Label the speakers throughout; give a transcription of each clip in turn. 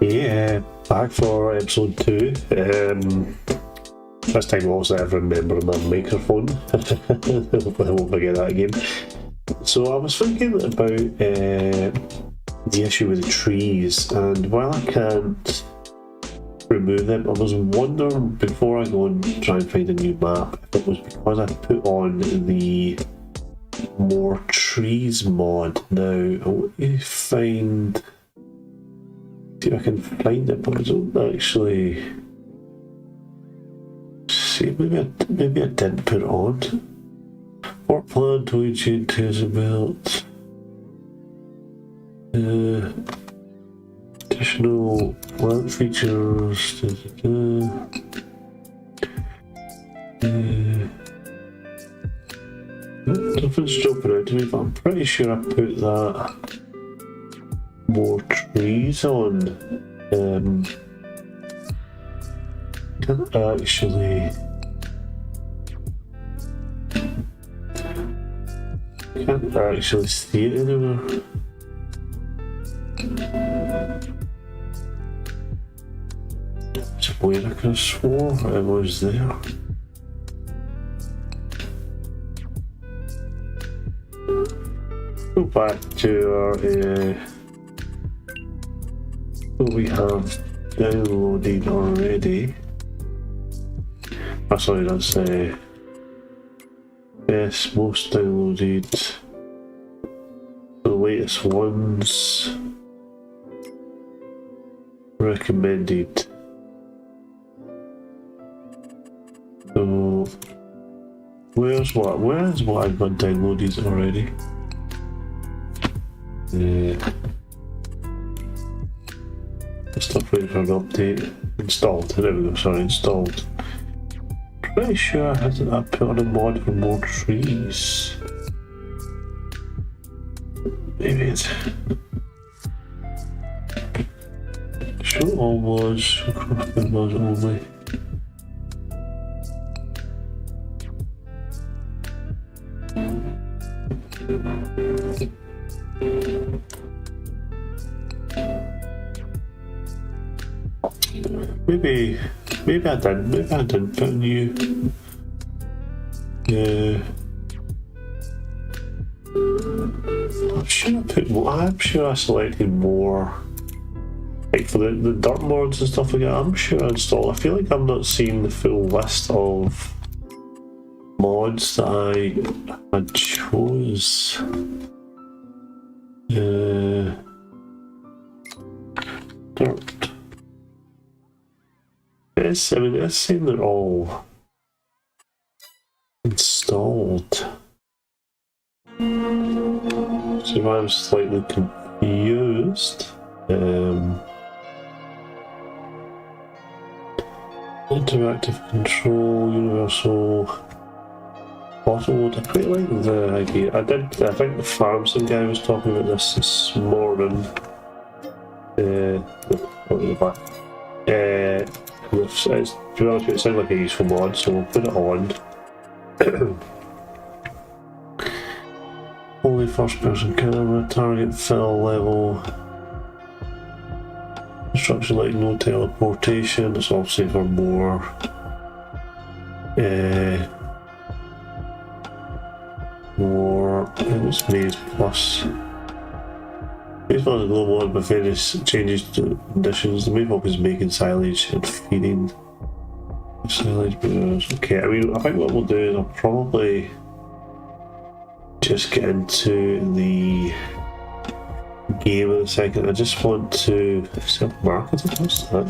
Speaker 1: Yeah, back for episode 2. This time also I have remembered my microphone. Hopefully I won't forget that again. So I was thinking about the issue with the trees, and while I can't remove them, I was wondering before I go and try and find a new map if it was because I put on the more trees mod. Now I want to find, see if I can find it, but I don't actually see. Maybe I didn't put it on. Fort plan, toy chain, taser belt. Did additional plant features. Nothing's jumping out to me, but I'm pretty sure I put that more trees on. Can't actually. Can't actually see it anywhere. It's weird, I could have swore it was there. Go back to our what we have downloaded already. Oh, sorry, that's yes, most downloaded. The latest ones recommended. So where's what I've got downloaded already? Stuff waiting for an update. Installed. There we go. Sorry, installed. Pretty sure I put on a mod for more trees. Maybe it's. Show all mods. Crafting mods only. Maybe I didn't put new. I'm sure I selected more. Like for the dirt mods and stuff like that, I'm sure I installed. I feel like I'm not seeing the full list of mods that I had chose. Dirt. It's saying they're all installed. So if I'm slightly confused, interactive control, universal bottle mode. I quite like the idea. I think the Farmson guy was talking about this morning. To be honest, it sounds like a useful mod, so we'll put it on. Only first person camera, target fill level. Instruction like no teleportation, it's obviously for more. It was Maze Plus. Maze Plus is global and with various changes to conditions. The main focus is making silage and feeding silage burrows. Okay, I think what we'll do is I'll probably just get into the game in a second. I just want to self-market it. What's that?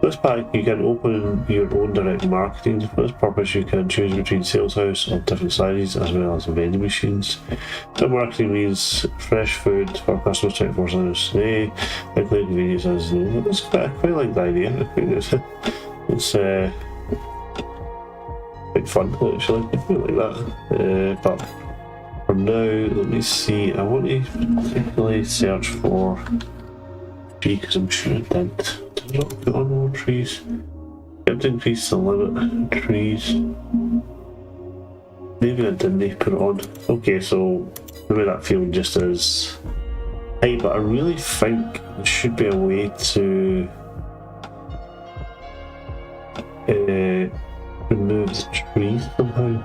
Speaker 1: This pack, you can open your own direct marketing. For this purpose, you can choose between sales house of different sizes as well as vending machines. Direct marketing means fresh food for customers 24/7 a day, including convenience as no. I quite like the idea. I think it's quite fun actually. I quite like that. But for now, let me see. I want to particularly search for tree because I'm sure it did. Did not put on more trees. I have to increase the limit of trees. Maybe I didn't put it on. Okay, so maybe that field just is. Hey, but I really think there should be a way to remove the trees somehow.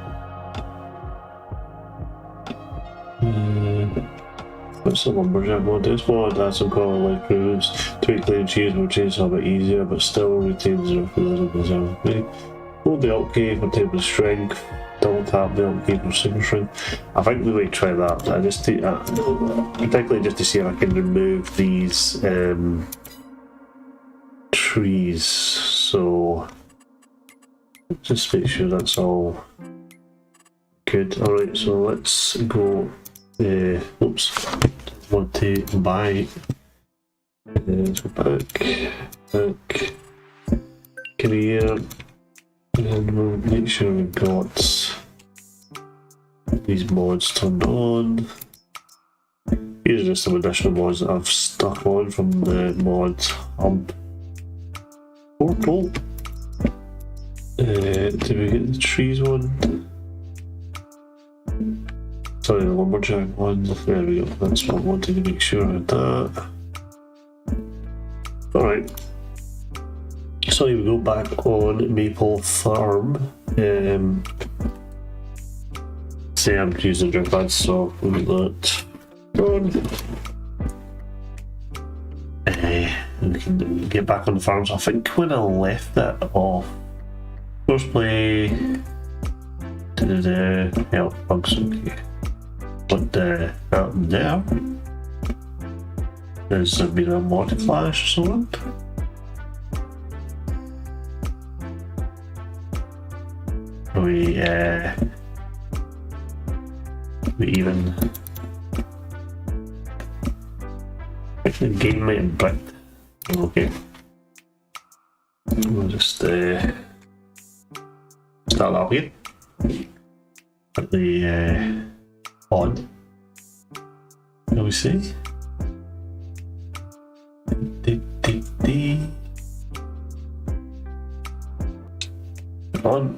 Speaker 1: What's the lumberjack mod? This mod has some common life improvements. Tweak clean cheese will change a bit easier, but still retains the realism. Hold the alt key for table strength. Double tap the alt key for super strength. I think we might try that. Particularly just to see if I can remove these trees. So just make sure that's all good. Alright, so let's go. Oops. Want to buy Let's go back, career, and we'll make sure we've got these mods turned on. Here's just some additional mods that I've stuck on from the mods hub portal. Did we get the trees one? Sorry, the lumberjack one. There we go. That's what I wanted to make sure of that. Alright. So here we go, back on Maple Farm. Say I'm using drift pads, so we'll get that on. We can get back on the farm. So I think when I left that off, first play did help bugs, okay. But out there, there's been a mod clash or something. We even the game might have bricked. Okay, we'll just start that here. Put the on. Shall we see? On.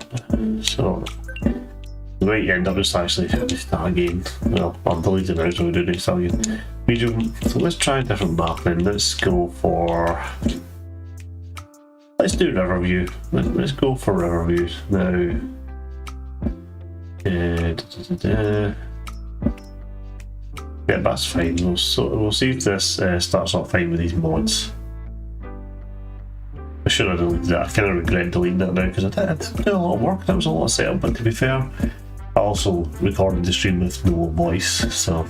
Speaker 1: So we might end up just actually start again. Well, I'm deleting now, so we do need to start again. Medium. So let's try a different map then. Let's go for. Let's do Riverview. Let's go for Riverview now. Yeah, that's fine. We'll see if this starts off fine with these mods. I should have deleted that. I kind of regret deleting that now because I did a lot of work. That was a lot of setup, but to be fair, I also recorded the stream with no voice, so.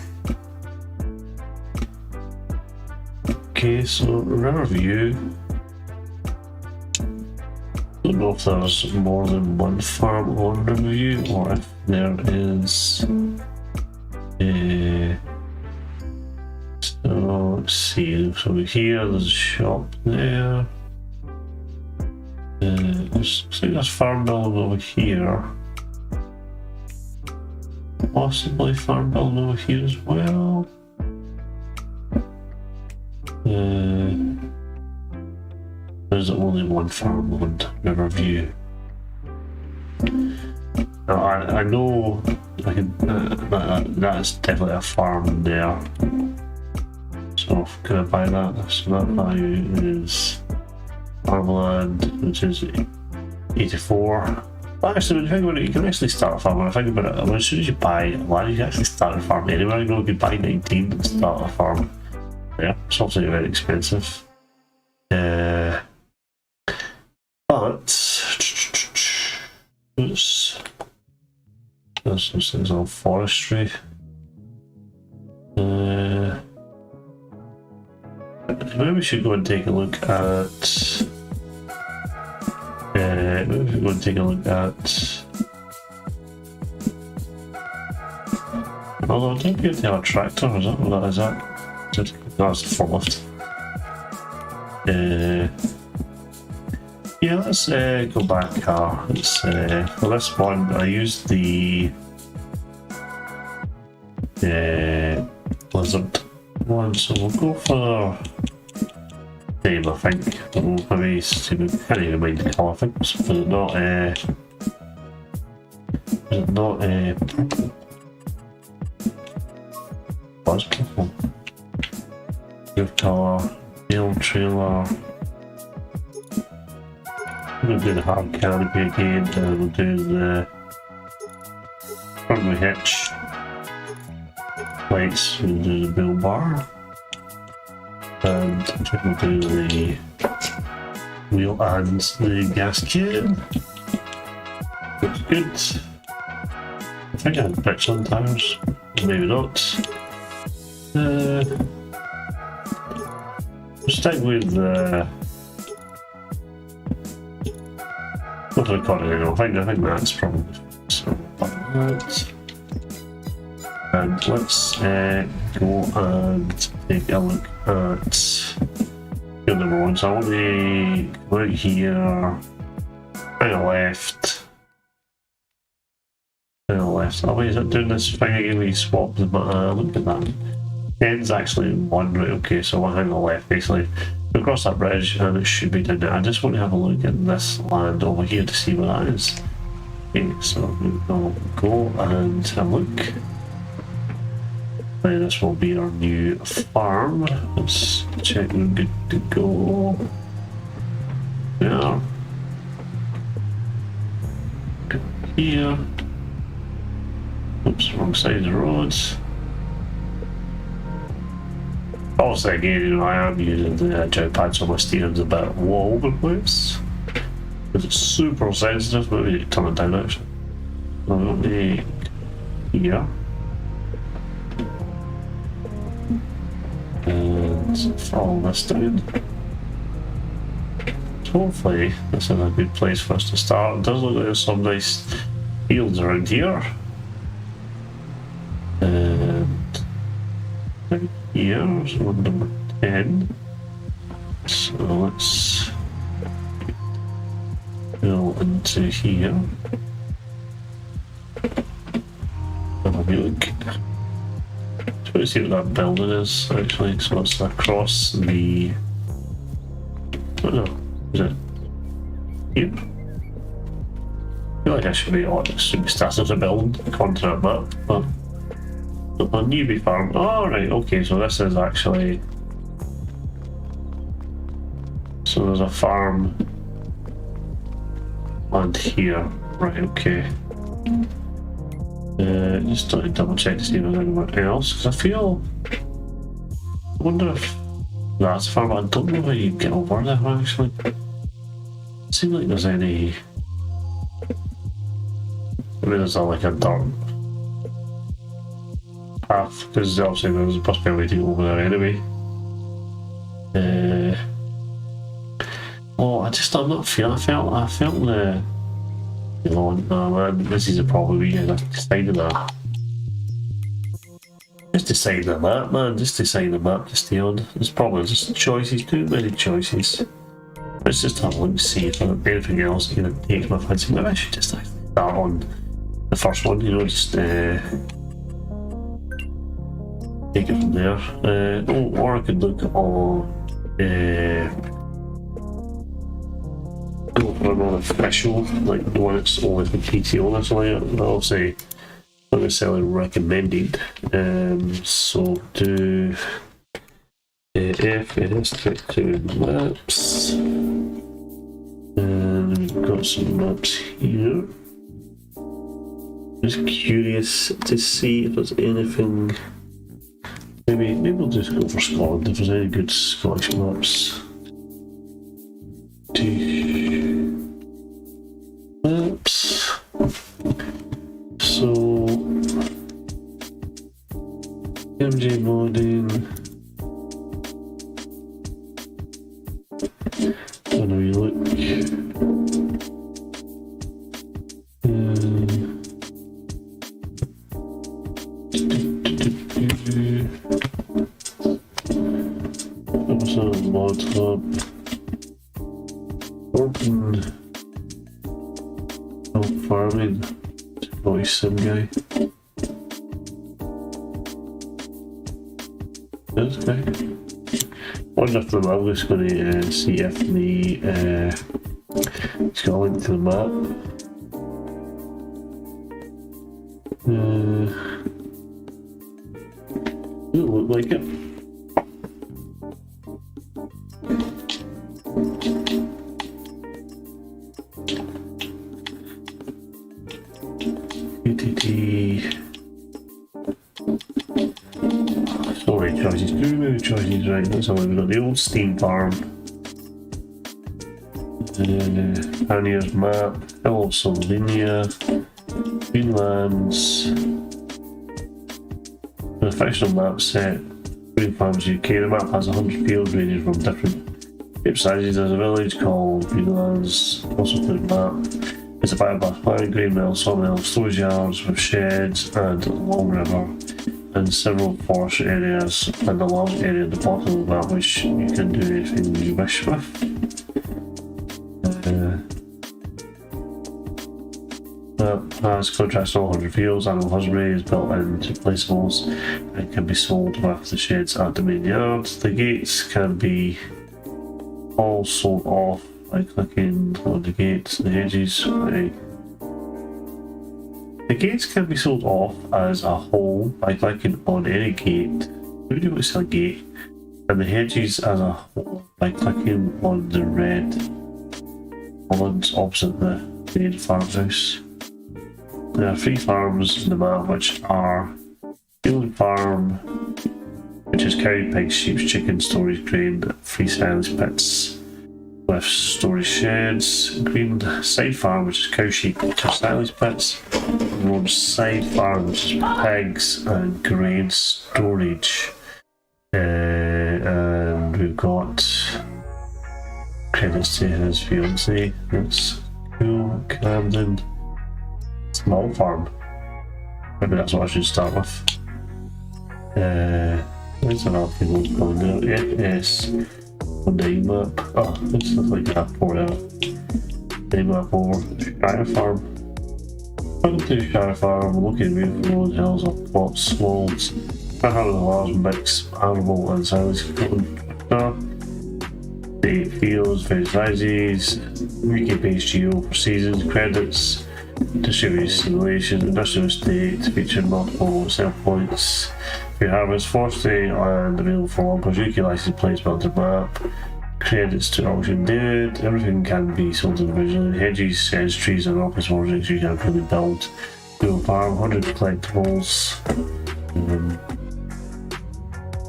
Speaker 1: Okay, so Riverview. Don't know if there's more than one farm on Riverview or if there is. So let's see. So here there's a shop there. Looks like there's farm building over here. Possibly farm building over here as well. There's only one farm on Riverview. Now, I know I can, that's definitely a farm there. So can I buy that? So that value is farmland, which is 84. Actually, when you think about it, you can actually start a farm. When I think about it, as soon as you buy land, you can actually start a farm anywhere. You know, you can buy 19 and start a farm. Yeah, it's obviously very expensive. But there's some things on forestry. Maybe we should go and take a look at. Maybe we should go and take a look at. Although I don't think they have a tractor, is that what that is? That? No, it's a forklift. Yeah, let's go back car. Let's for this one I used the Blizzard one, so we'll go for same, I think. We'll maybe see, we can't even mind the colour. I think was it not purple? Was purple. Give colour, tail trailer. We'll do the hard canopy again, and we'll do the front wheel hitch lights, we'll do the bill bar, and we'll do the wheel and the gas can. Looks good. I think I had bricks on tires, maybe not. We'll stick with what do I call it? I think that's probably so. That. And let's go and take a look at field number 1. So I want to go out here, kind of left. Oh wait, is it doing this thing again where you swap the look at that. 10's actually 1, right? Okay, so one hand on the left basically. We cross that bridge and it should be down there. I just want to have a look at this land over here to see what that is. Okay, so we'll go and have a look. And this will be our new farm. Let's check we're good to go. Yeah. Go here. Oops, wrong side of the roads. Also, again, you know, I am using the joypad, so my steering's a bit all over the place. Because it's super sensitive, but we need to turn it down actually. So we'll make here. And follow this down. So hopefully, this is a good place for us to start. It does look like there's some nice fields around here. And right here, so number 10. So let's go into here. Have a look. Just want to see what that building is actually. So it's across the. Oh no, is it here? I feel like I should be starting as a building according to that map, but. A newbie farm. Oh, right, okay, so this is actually. So there's a farm land here. Right, okay. Just to double check to see if there's anyone else, because I feel. I wonder if that's a farm, but I don't know how you get over there actually. It seems like there's any. I mean, there's like a dirt path, because obviously there's a possibility to go over there anyway. Oh, I'm not feeling. I felt the. You know, no man, this is a problem. We have decided that. Just decide the map, man. Just decide the map to stay on. There's probably just choices, too many choices. Let's just have a look and see if there's anything else that takes my fancy. Maybe I should just actually start on the first one. You know, just. Take it from there. Or I could look on go for another official, like the one that's only for PC only, so I'll say not necessarily recommended. So do F and stick to maps. And we've got some maps here. Just curious to see if there's anything. Maybe we'll just go for Scotland if there's any good Scottish maps. Maps. So MJ modding. When we look. Mod hub. Open. Farming. Voice sim guy. That's okay. Wonder if I'm just going to see if the it's got a link to the map. Doesn't look like it. Sorry, choices. Too many choices, right? That's how we've got the old steam farm. Pioneer's map, Hill of Slovenia, Greenlands. The fictional map set, Green Farms UK. The map has 100 fields ranging from different shape sizes. There's a village called Greenlands, also to the map. It's a biomass plant, grain mill, sawmill, storage yards with sheds and a long river. and several forest areas and a large area at the bottom of the map which you can do anything you wish with. Has contracts all 100 fields. Animal husbandry is built into placeables and can be sold with the sheds at the main yard. The gates can be all sold off by clicking on the gates. The hedges, right. The gates can be sold off as a whole by clicking on any gate. Who do you sell a gate? And the hedges as a whole by clicking on the red ones opposite the main farmhouse. There are 3 farms in the map, which are Field Farm, which is cow, pigs, sheep, chicken, storage, grain, 3 silage pits with storage sheds. Green Side Farm, which is cow, sheep, 2 silage pits. Road Side Farm, which is pigs and grain storage. And we've got credits to his fiance. That's cool. Camden. Small farm. Maybe that's what I should start with. There's another thing going there. Yes. On the map. Oh, this is like that for the map over Shire Farm. Welcome to Shire Farm. We're looking at beautiful roads, hills, up plots, wolds. I have a large mix, animal and silage. The fields, various sizes, wiki-based geo for seasons, credits. Distributed simulation, industrial estate, featuring multiple sell points. Free harvest, forestry, and available for loggers, UK license plates, builder map, credits to auction date. Everything can be sold individually. Hedges, sheds, trees, and office projects you can really build. Google Farm, 100 collectibles.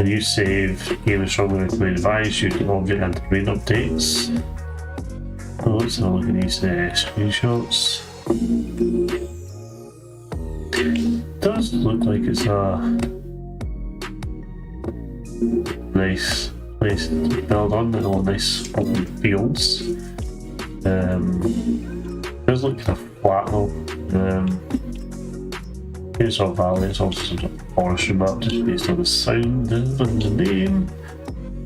Speaker 1: A new save, game is strongly recommended advice, shooting object and terrain updates. Oh, let's have a look at these screenshots. Does look like it's a nice place to build on, and all nice open fields. Does look kind of flat though. Here's our valley, it's also some sort of forestry map just based on the sound and the name.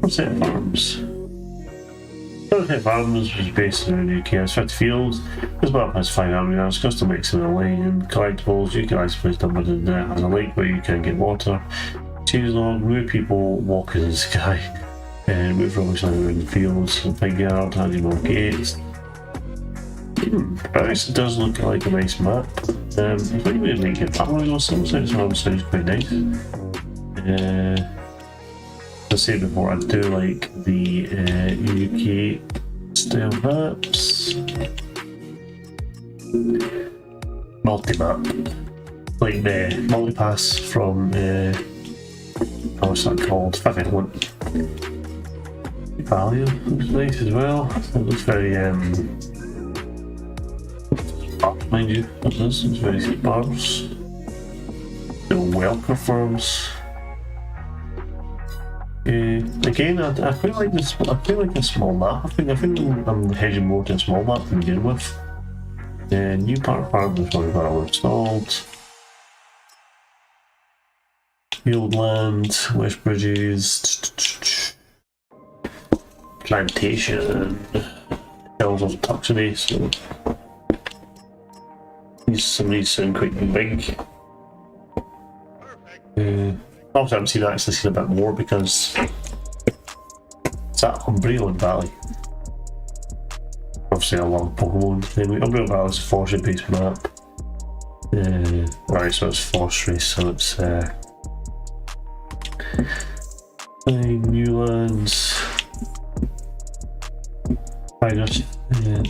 Speaker 1: Sunset Farms. Sunset Farms was based in the UK. It's 50 fields. This map has 5 areas, custom mixing and lane, collectibles. You can actually place numbered in there. Has a lake where you can get water. Choose on, move people, walk in the sky, and move rubbish around the fields. A big yard, handy more gates. It does look like a nice map. I think we need to get families or something, so it sounds quite nice. As I said before, I do like the UK style maps. Multi-map. Like the multi-pass from, what's that called? Fifth Value looks nice as well. It looks very, mind you, this is very sparse. The Welker farms. Again, I quite like this. I quite like a small map. I think I'm hedging more to a small map to begin with. New park farm is already got all installed. Fieldland, West Bridges, plantation, hills of Tuxedo. So some of these sound quite big. Obviously, I'm seeing actually seen a bit more because it's at Umbreon Valley. Obviously, I love Pokemon. Anyway, Umbreon Valley is a forestry based map. Right, so it's forestry, so it's Newlands, Pirate, event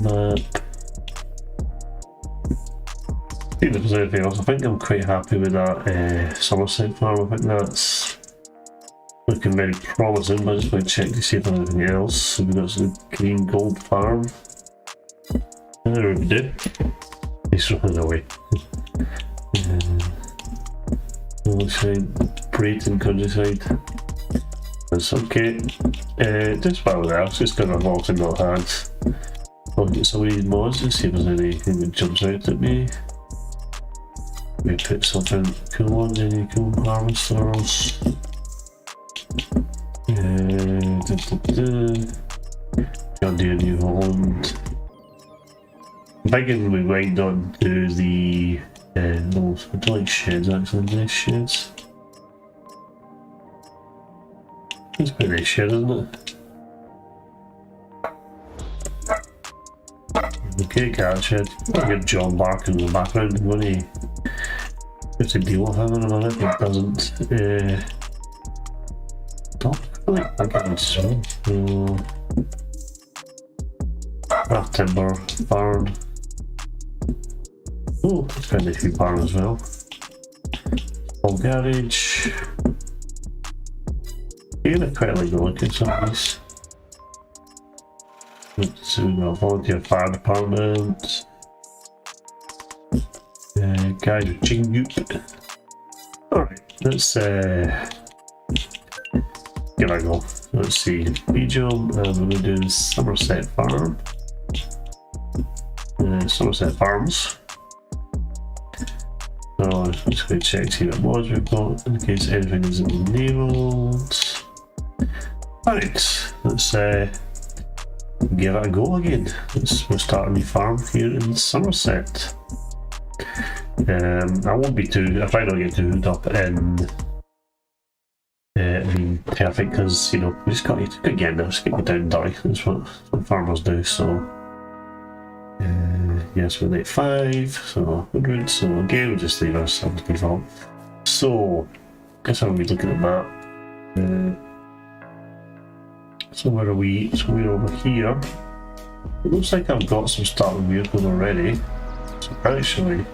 Speaker 1: map. I think if there's anything else, I think I'm quite happy with that Somerset farm. I think that's looking very promising, but I just want to check to see if there's anything else. So we've got some green gold farm. There we do. He's running away. Side, Brayton countryside. That's okay. Just while we're there, it's just because I've also not had. I'll get some of these mods and see if there's anything that jumps out at me. we put something cool on, any cool harvesters. John Deere New Holland. I'm thinking we might not do the no, I don't like sheds actually, nice sheds. It's quite a nice shed, isn't it? Okay, carrot shed. I'll get John barking in the background, won't he? Have to deal with him in a minute, he doesn't. Don't really think I would so. Craft timber, barn. Oh, that's quite a nice wee barn as well. Small garage. Yeah, I quite like the look at some of these. So we've got volunteer fire department. Guys with chicken goop. Alright, let's give it a go. Let's see. Medium, we're going to do Somerset Farm. Somerset Farms. So let's go check, see what mods we've got in case anything is enabled. Alright, let's give it a go again. We'll start a new farm here in Somerset. I won't be too, if I don't get too hooked up in perfect, because you know, we just got to get there, just get you down dirty. That's what farmers do. So yes, we're at 5, so 100. So again, we'll just leave ourselves default. So guess I'll be looking at that. So where are we? So we're over here. It looks like I've got some starting vehicles already. So actually,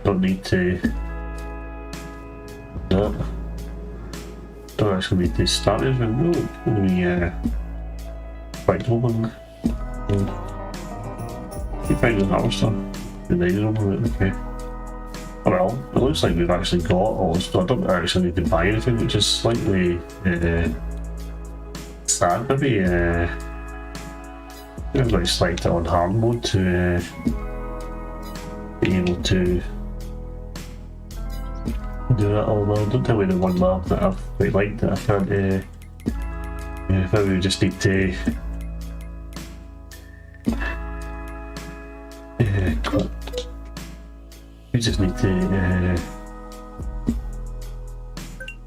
Speaker 1: don't need to. No, don't actually need to start it. No, it's going to be quite open. You find the harvester. The needed over it. Okay. Well, it looks like we've actually got all this. I don't actually need to buy anything, which is slightly sad. Maybe I'd like select it on hard mode to be able to do that. Although don't tell me the one map that I've quite liked that I can't. Maybe we just need to we just need to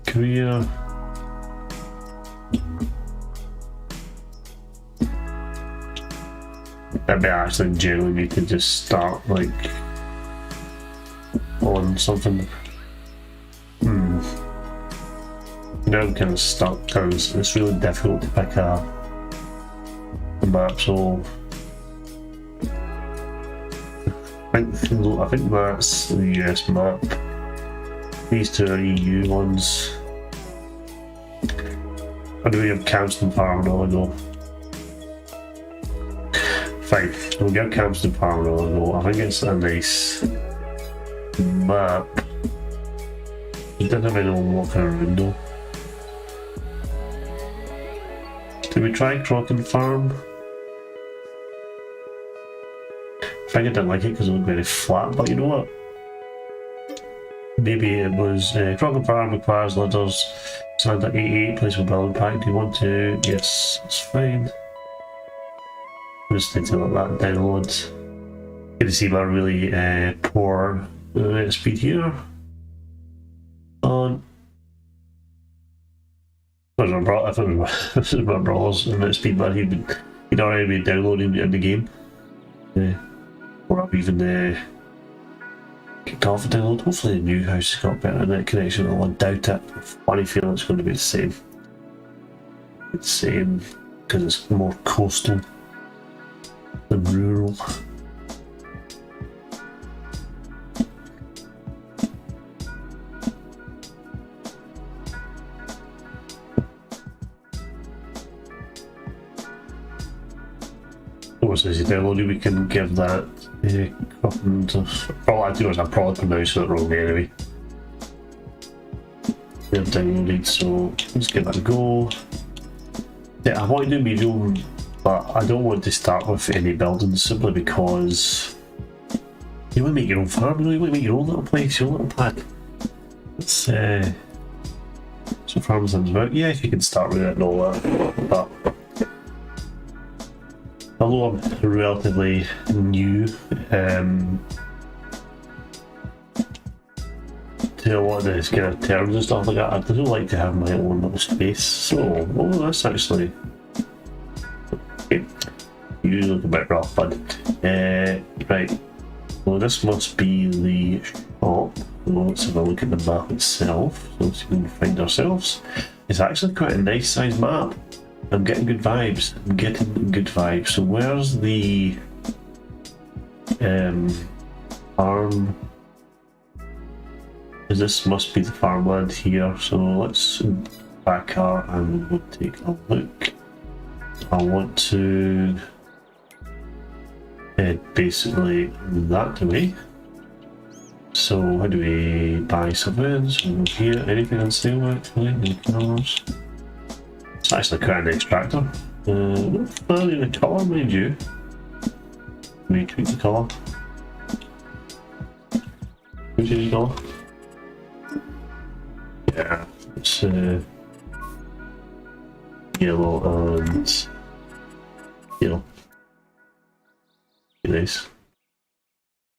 Speaker 1: career. Maybe I actually generally need to just start like on something. Now I'm kind of stuck because it's really difficult to pick a map. So I think that's the US map. These two are EU ones. I do we have Camston Farm now, I know. Fine, we'll get Camston Farm now, I know. I think it's a nice map. It doesn't have anyone walking around though. Did we try Crocken Farm? I think I didn't like it because it looked very flat, but you know what? Maybe it was Crocken Farm requires ladders. Stand at 88, place with building pack. Do you want to? Yes, it's fine. Just need to let that download. Get to see my really poor speed here. On. If it was my brother's internet speed, man, he'd already been downloading it in the game. Or I've even kicked off a download. Hopefully the new house has got better internet connection, although I doubt it. Funny feeling it's going to be the same. It's the same because it's more coastal than rural. Once it's downloaded, we can give that all I do is I probably pronounced it wrong anyway. They've downloaded, so let's give that a go. Yeah, I want to do medium, but I don't want to start with any buildings simply because you You want to make your own farm, you want to make your own little place, your own little pad. Let's so farms and about. Yeah, if you can start with it and all that. But although I'm relatively new to a lot of this kind of terms and stuff like that, I do like to have my own little space. So, that's actually okay. You look a bit rough, bud. Right. Well, this must be the shop. Well, let's have a look at the map itself. So let's see if we can find ourselves. It's actually quite a nice size map. I'm getting good vibes. So where's the farm? This must be the farmland here. So let's back out and we'll take a look. I want to head basically that way. So how do we buy civilians? Here, anything on sale actually? No colours. It's actually quite an nice tractor. Not really the colour, mind you. Let me tweak the colour. Who's the colour? Yeah, it's yellow and yellow. Nice.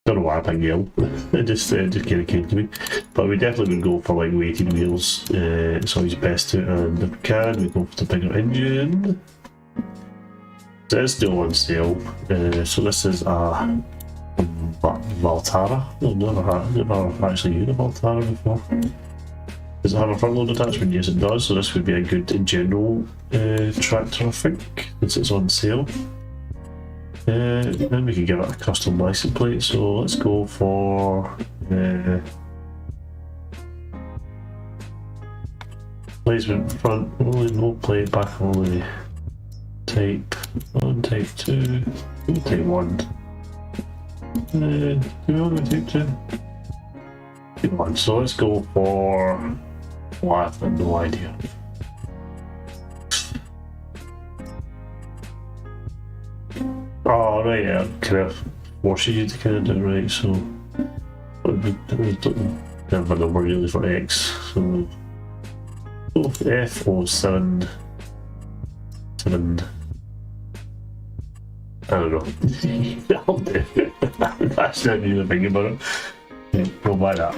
Speaker 1: Don't know why I picked yellow. It just kind of came to me. But we definitely would go for like weighted wheels. It's always best to, and if we can, we go for the bigger engine. So it's still on sale. So this is a Valtara. I've never actually used a Valtara before. Does it have a front load attachment? Yes, it does. So this would be a good general tractor, I think, since it's on sale. Then we can give it a custom license plate. So let's go for placement front only, no plate, back only. Type 1, type 2, type 1. Do we want to type 2? Type 1. So let's go for. Well, I have no idea. Oh, right, yeah, kind of forces you to kind of do it right, so. Never number really for X, so. F07. 7. I don't know. I'll do it. That's not even thinking about it. Yeah, we'll buy that.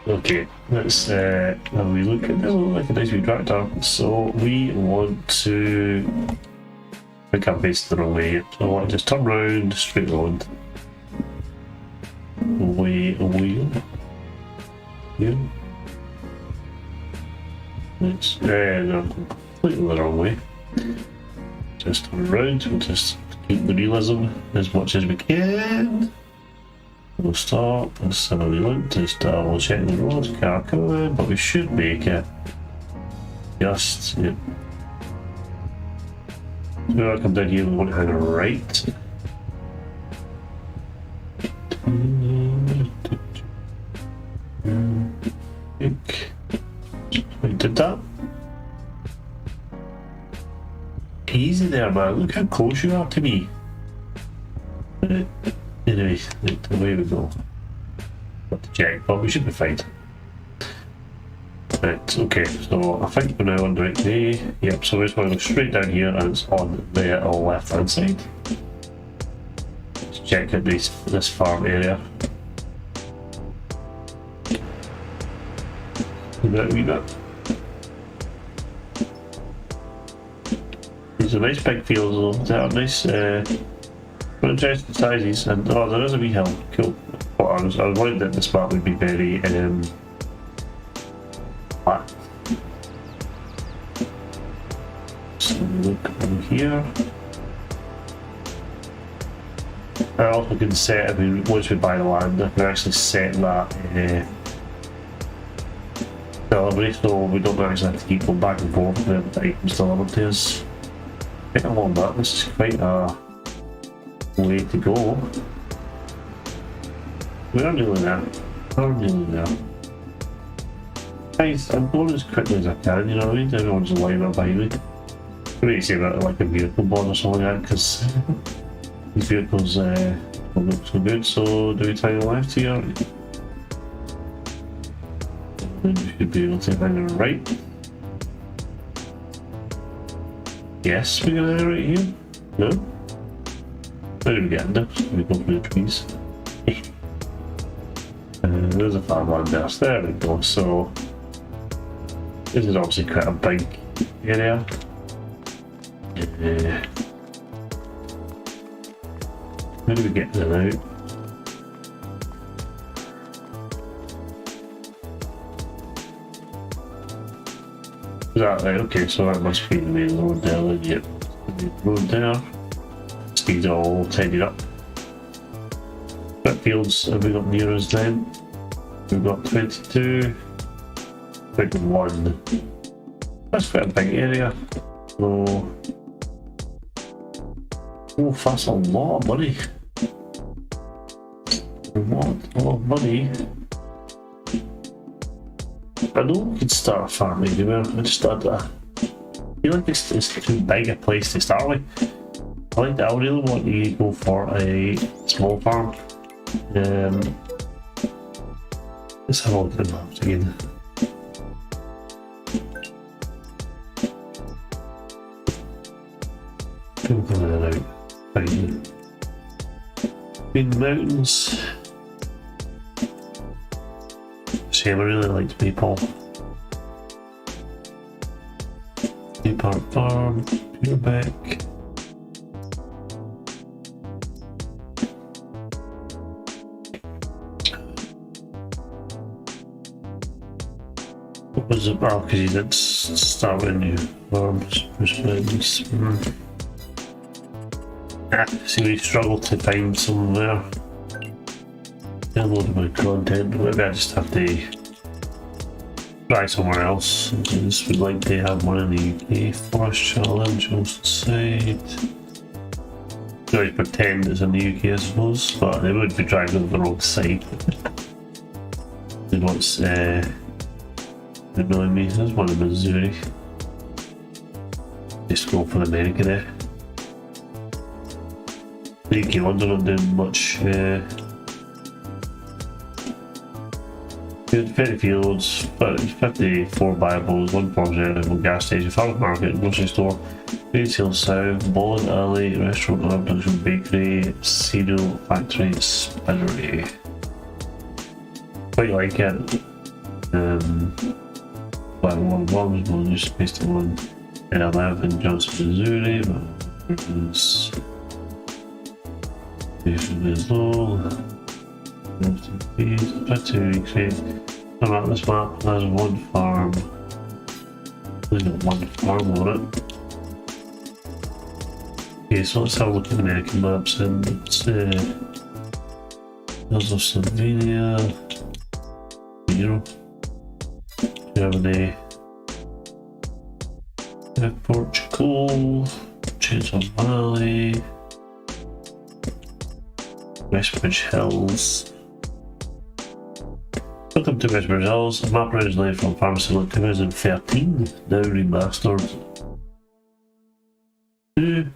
Speaker 1: Okay, let's have we look at this. Like a nice wee tractor. So we want to. I think I'm facing the wrong way. So I want to just turn round, straight road. Wheel. Yeah. Let's no, completely the wrong way. Just turn around, we'll just keep the realism as much as we can. We'll stop, let's have a wee look, just double check the road, car coming, but we should make it. Just, yep. So when I come down here, we want to hang right. We did that. Easy there, man. Look how close you are to me. Anyway, away we go. Got to check, but we should be fine. Right, okay, so I think we're now on the right way. Yep, so we just want to go straight down here and it's on the left hand side. Let's check out this farm area. Wee bit. These are nice big fields though. They are nice, interesting sizes, and oh, there is a wee hill. Cool. Well, I was worried that this map would be very flat. So look over here. I also can set, if we, once we buy the land, I can actually set that delivery, so we don't actually have to keep going back and forth with the items delivered to us. Quite a long bit. This is quite a way to go. We are nearly there. Guys, I'm going as quickly as I can, you know what I mean? Everyone's lining up behind me. I'm going to say that like a vehicle board or something like that, because these vehicles Not so good, so do we time left here? We should be able to hang right. Yes, we're gonna hang right here. No? Where do we get under? We go for the trees. There's a farmland there. There we go. So this is obviously quite a big area. How do we get in and out? Is that right? Okay, so that must be the main road there. Then, yep, the main road there. These all tidied up. What fields have we got near us then? We've got 22, 21. That's quite a big area. So, oh, that's a lot of money. A lot of money. I know we could start a farm anywhere. I just I feel like it's too big a place to start with. I really want to go for a small farm. Let's have a look at the maps again. Go in and out. Fine. Green Mountains. Shame, I really liked Maple. New Park Farm, Purebeck. What was it? Oh, because you did start with new farms. See, we struggled to find some there. Download my content. Maybe I just have to try somewhere else. I just would like to have one in the UK. Forest Challenge outside. Really pretend it's in the UK, I suppose, but they would be driving on the wrong side. And what's annoying me? There's one in Missouri. Just go for America there. The UK ones are not doing much. Good, 30 fields, 54 viables, 1 farm center, 1 gas station, farmers market, grocery store, retail south, bowling alley, restaurant, oil production, bakery, cereal factory, spinnery. Quite like it. But one was just based on in 11 Johnson, Missouri, but it's low. Try to recreate on this map. There's one farm. There's got one farm on it. Okay, so let's have a look at the American maps and it's there's of Slovenia, Germany, Portugal, Chancellor Valley, Westbridge Hills. Welcome to Westbridge Hills, a map originally from Farmville 2013, now remastered. This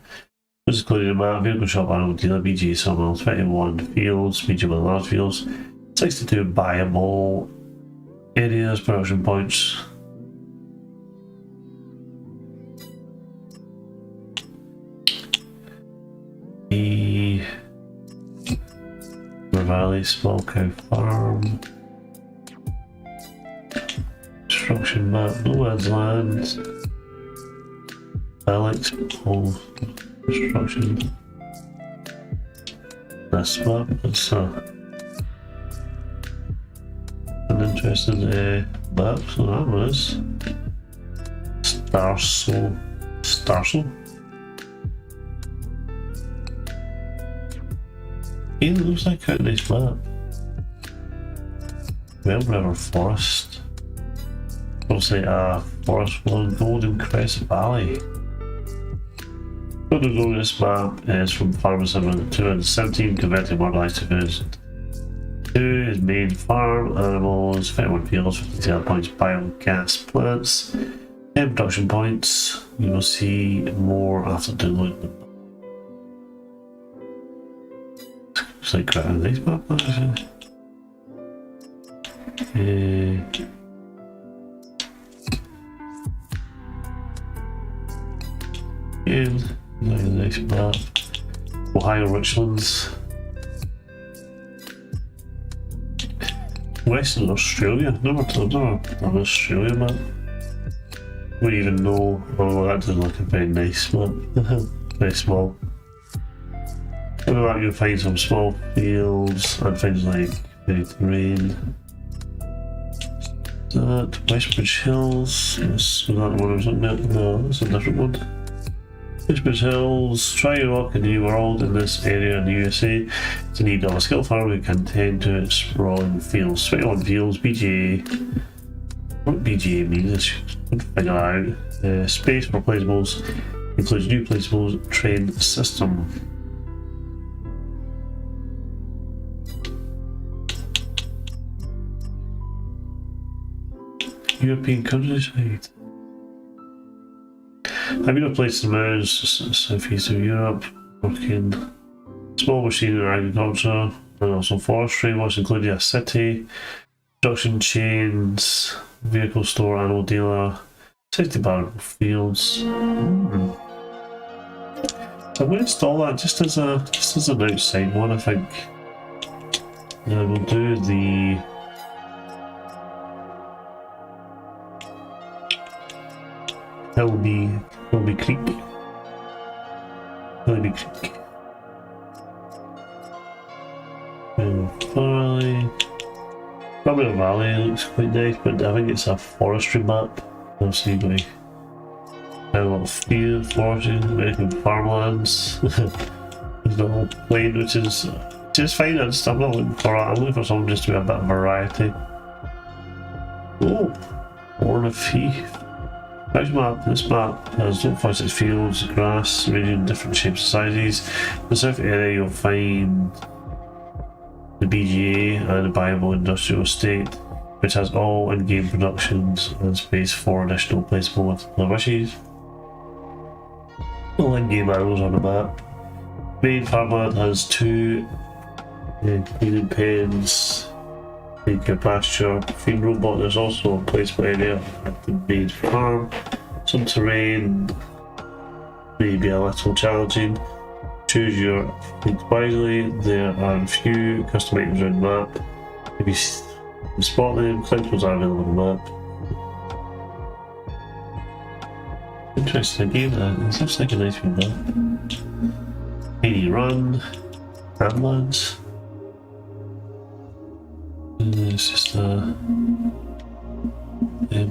Speaker 1: is including a map, vehicle shop, animal dealer, BG Sawmill, 21 fields, medium and large fields, 62 buyable areas, production points. The Valley Small Cow Farm. Construction map, Nomad's Land. Alex Home Construction. This map, it's an interesting map, so that was Starsel. It looks like quite a nice map. Well River Forest. Obviously a forest one, Golden Crest Valley. This map is from Farmer 2017, converted modernized 2002. His main farm, animals, 51 fields, 57 points, biogas plants, 10 production points. You will see more after downloading them. looks like quite a nice map actually. Again, another nice map. Ohio Richlands. Western Australia. Never an Australia map. Wouldn't even know. Oh, that doesn't look a very nice map. Very small. Maybe that you'll find some small fields and things like very terrain. That Westbridge Hills. Is that the one I was looking at? No, that's a different one. Westbridge Hills. Try your luck in the New World in this area in the USA. It's a need of a skilled farmer who can tend to its sprawling fields. 21 fields, BGA. What BGA means, I should figure out. Space for placeables includes new placeables train system. European countryside. I've been a place in the southeast of Europe, working small machinery and agriculture, and also forestry, which included a city, production chains, vehicle store, animal dealer, 60 barrel fields. I'm going to install that just as an outside one, I think. We'll do the Hilby Creek. Valley. Probably a valley looks quite nice, but I think it's a forestry map. I'll see like a lot of field, forestry, American farmlands. There's the whole plain, which is just fine. I'm not looking for that. I'm looking for something just to be a bit of variety. Oh, Ornafee. This map has low forested fields, grass, ranging in different shapes and sizes. In the south area you'll find the BGA and the Bible Industrial Estate, which has all in-game productions and space for additional placeable wishes. All in-game animals on the map. Main farmland has 2 cleaning pens, your pasture, feed robot. There's also a placeable area at the main farm. Some terrain may be a little challenging. Choose your feed wisely. There are a few custom items around the map. If you spot them, collectibles are available on the map. Interesting game that. It looks like a nice one there. Tiny Run, Hamlands. It's just a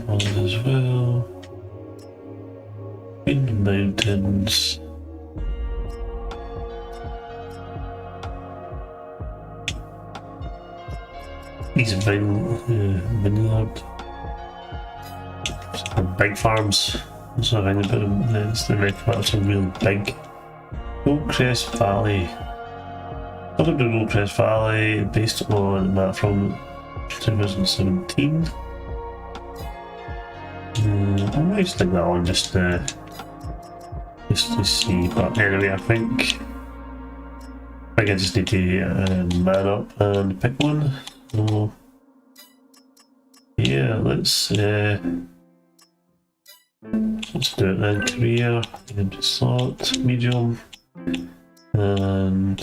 Speaker 1: one as well. In the mountains. These vineyard. Big farms. That's what I think about them. It's the red farms are really big. Goldcrest Valley. Welcome to Goldcrest Valley, based on a map from 2017. I might stick that on just to see, but anyway, I think I just need to man up and pick one. So yeah, let's do it then. Career, into slot, medium, and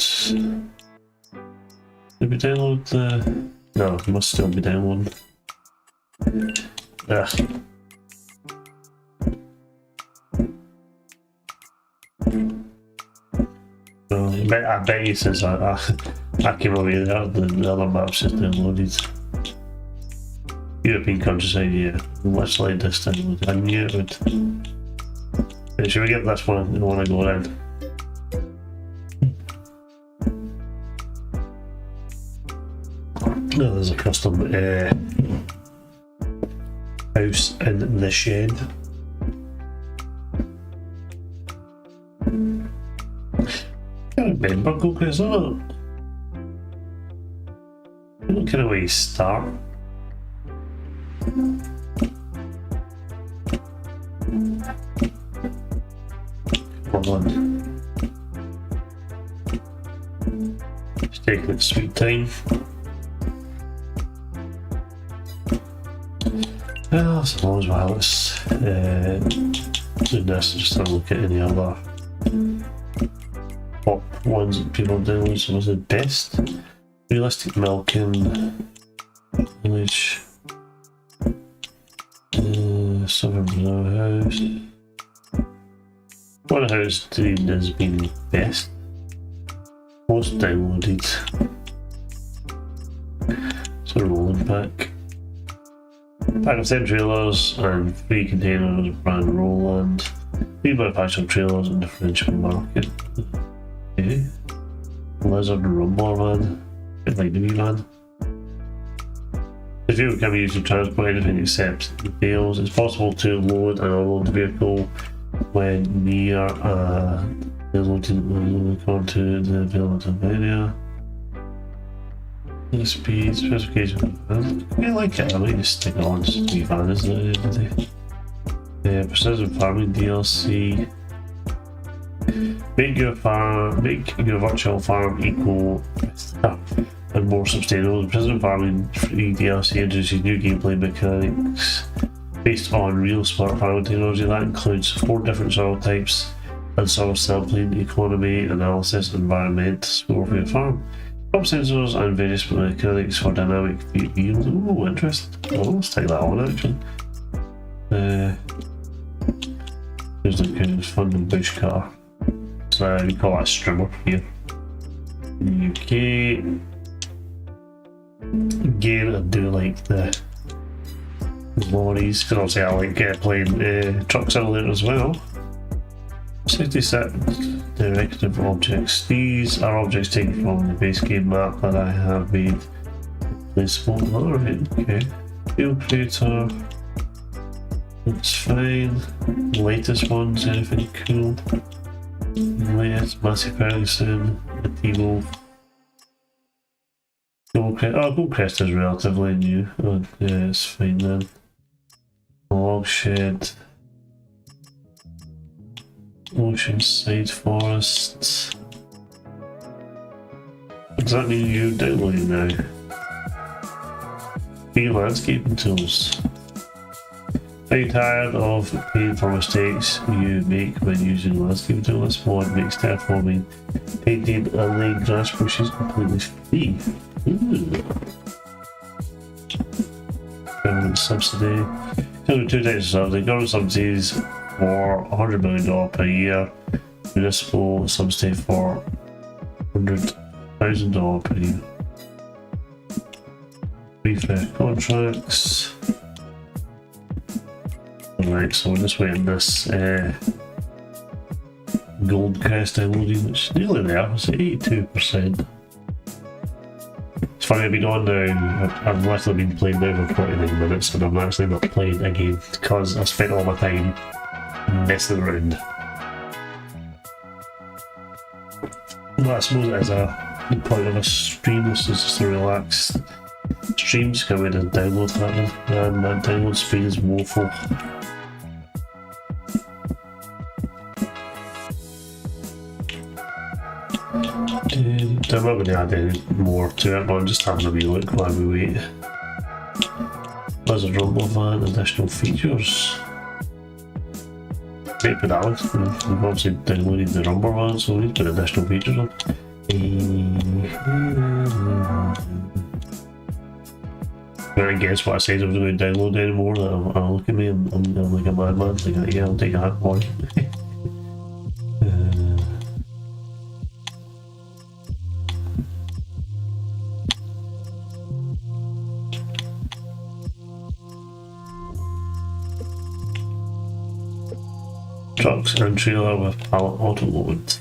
Speaker 1: did we download the? No, it must still be downloaded. I bet you since I came over here, the other map's just downloaded. European countryside, yeah. Let's slide this down. I knew it would. Okay, should we get this one? I don't want to go around. Oh, there's a custom house in the shed. I can't remember Goldcrest, what kind of way you start? Come on. taking its sweet time. Well, I suppose while it's doing this, just have a look at any other top ones that people are doing. So was it best? Realistic Milking Village, Southern Blue House. What house has been best? Most downloaded. So rolling pack. Pack of 10 trailers and 3 containers of brand Roland. 3 by packs of trailers in differential market. Okay. Lizard Rumble van. Bit like the wee van. The vehicle can be used to transport anything except the bales. It's possible to load and unload the vehicle when near the loading onto the available area. The speed, specification, I like it. I might just stick it on just to be van, isn't it, at the end of the day? Precision farming DLC. Make your virtual farm equal and more sustainable. The Precision Farming free DLC introduces new gameplay mechanics based on real smart farming technology that includes 4 different soil types and soil sampling, economy, analysis, and environment score for your farm. Crop sensors and various mechanics for dynamic yield. Oh, interesting. Oh, let's take that on actually. Here's the kind of fun bush car. So we call that a strimmer here. In the UK. Again, I do like the lorries, because obviously I like playing Truck Simulator as well. 66 directive objects. These are objects taken from the base game map that I have made placeable. Alright, okay. Field Creator. That's fine. Latest ones, anything cool? Latest Massive Ferguson, Ativo. Goldcrest is relatively new. Oh, yeah, it's fine then. Logshed. Oceanside Forest. Does that mean you're downloading now? Free landscaping tools. Are you tired of paying for mistakes you make when using landscaping tools? This mod makes terraforming, painting, and laying grass bushes completely free. Government subsidy. There are 2 types of subsidy. Government subsidies for $100 million per year. Municipal subsidy for $100,000 per year. Refresh contracts. Alright, so we're just waiting this Goldcrest downloading, which is nearly there. It's 82%. It's funny, I've been on now, I've literally been playing now for 29 minutes and I'm actually not playing again because I've spent all my time messing around. But I suppose it is the point of a stream. This is just a relaxed stream, just come in and download that, and my download speed is woeful. I'm not going to add any more to it, but I'm just having a wee look while we wait. Lizard Rumble van, additional features. Great for that one. We've obviously downloaded the Rumble van, so we need to put additional features on. I guess what I said I was going to download anymore. I'll look at me, I'm like a madman. Like, yeah, I'll take that boy. Trucks and trailer with pallet auto load.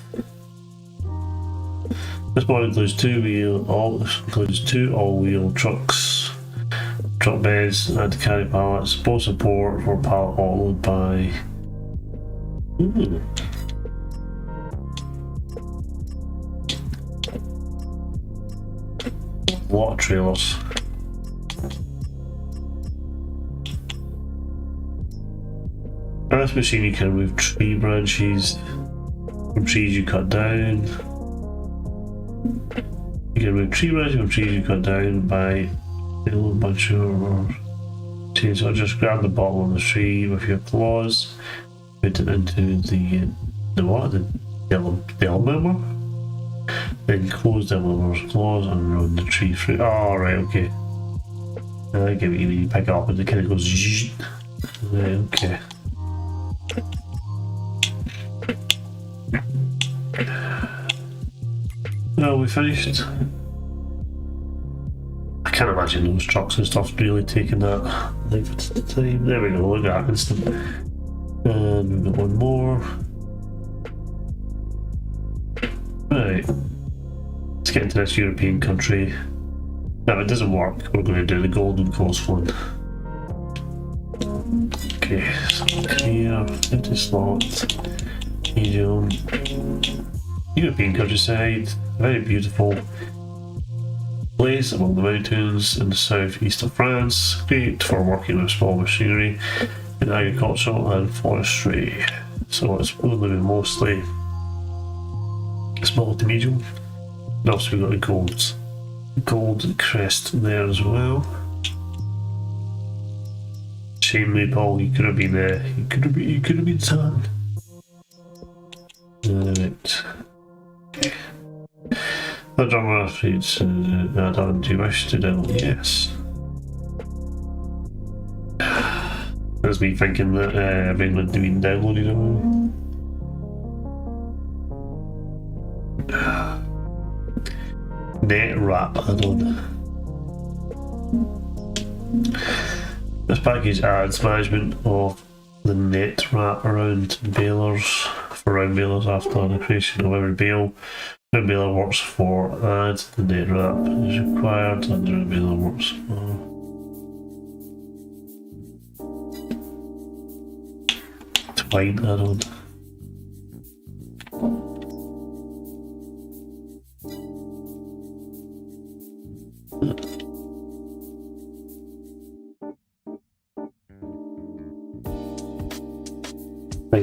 Speaker 1: This mod includes two all-wheel trucks, truck beds, and to carry pallets. Both support for pallet auto load by. A lot of trailers. On this machine you can remove tree branches from trees you cut down. You can remove tree branches or trees you cut down by a bunch of trees. So just grab the bottom of the tree with your claws, put it into the what? The yellow member. Then close the member's claws and run the tree through. Oh, right, okay. I get what you mean. You pick it up and it kind of goes. Zzz. Right, okay. Well, we finished. I can't imagine those trucks and stuff really taking that length of time. There we go, look at that instant. And we've got one more. Right. Let's get into this European country. Now, if it doesn't work, we're going to do the Golden Coast one. Okay, so here, 50 slot, medium. European countryside, very beautiful place among the mountains in the southeast of France, great for working with small machinery in agriculture and forestry. So it's going to be mostly small to medium. And also we've got the gold crest there as well. Shame, Paul, you could have been there. You could have been sad. Right. The drummer reads, Adam, do you wish to do? Yes. That's me thinking that England had been downloaded already. Net wrap add-on. This package adds management of the net wrap around balers for round balers after the creation of every bale. The baler works for add the net wrap is required under the baler works for twine add-on. By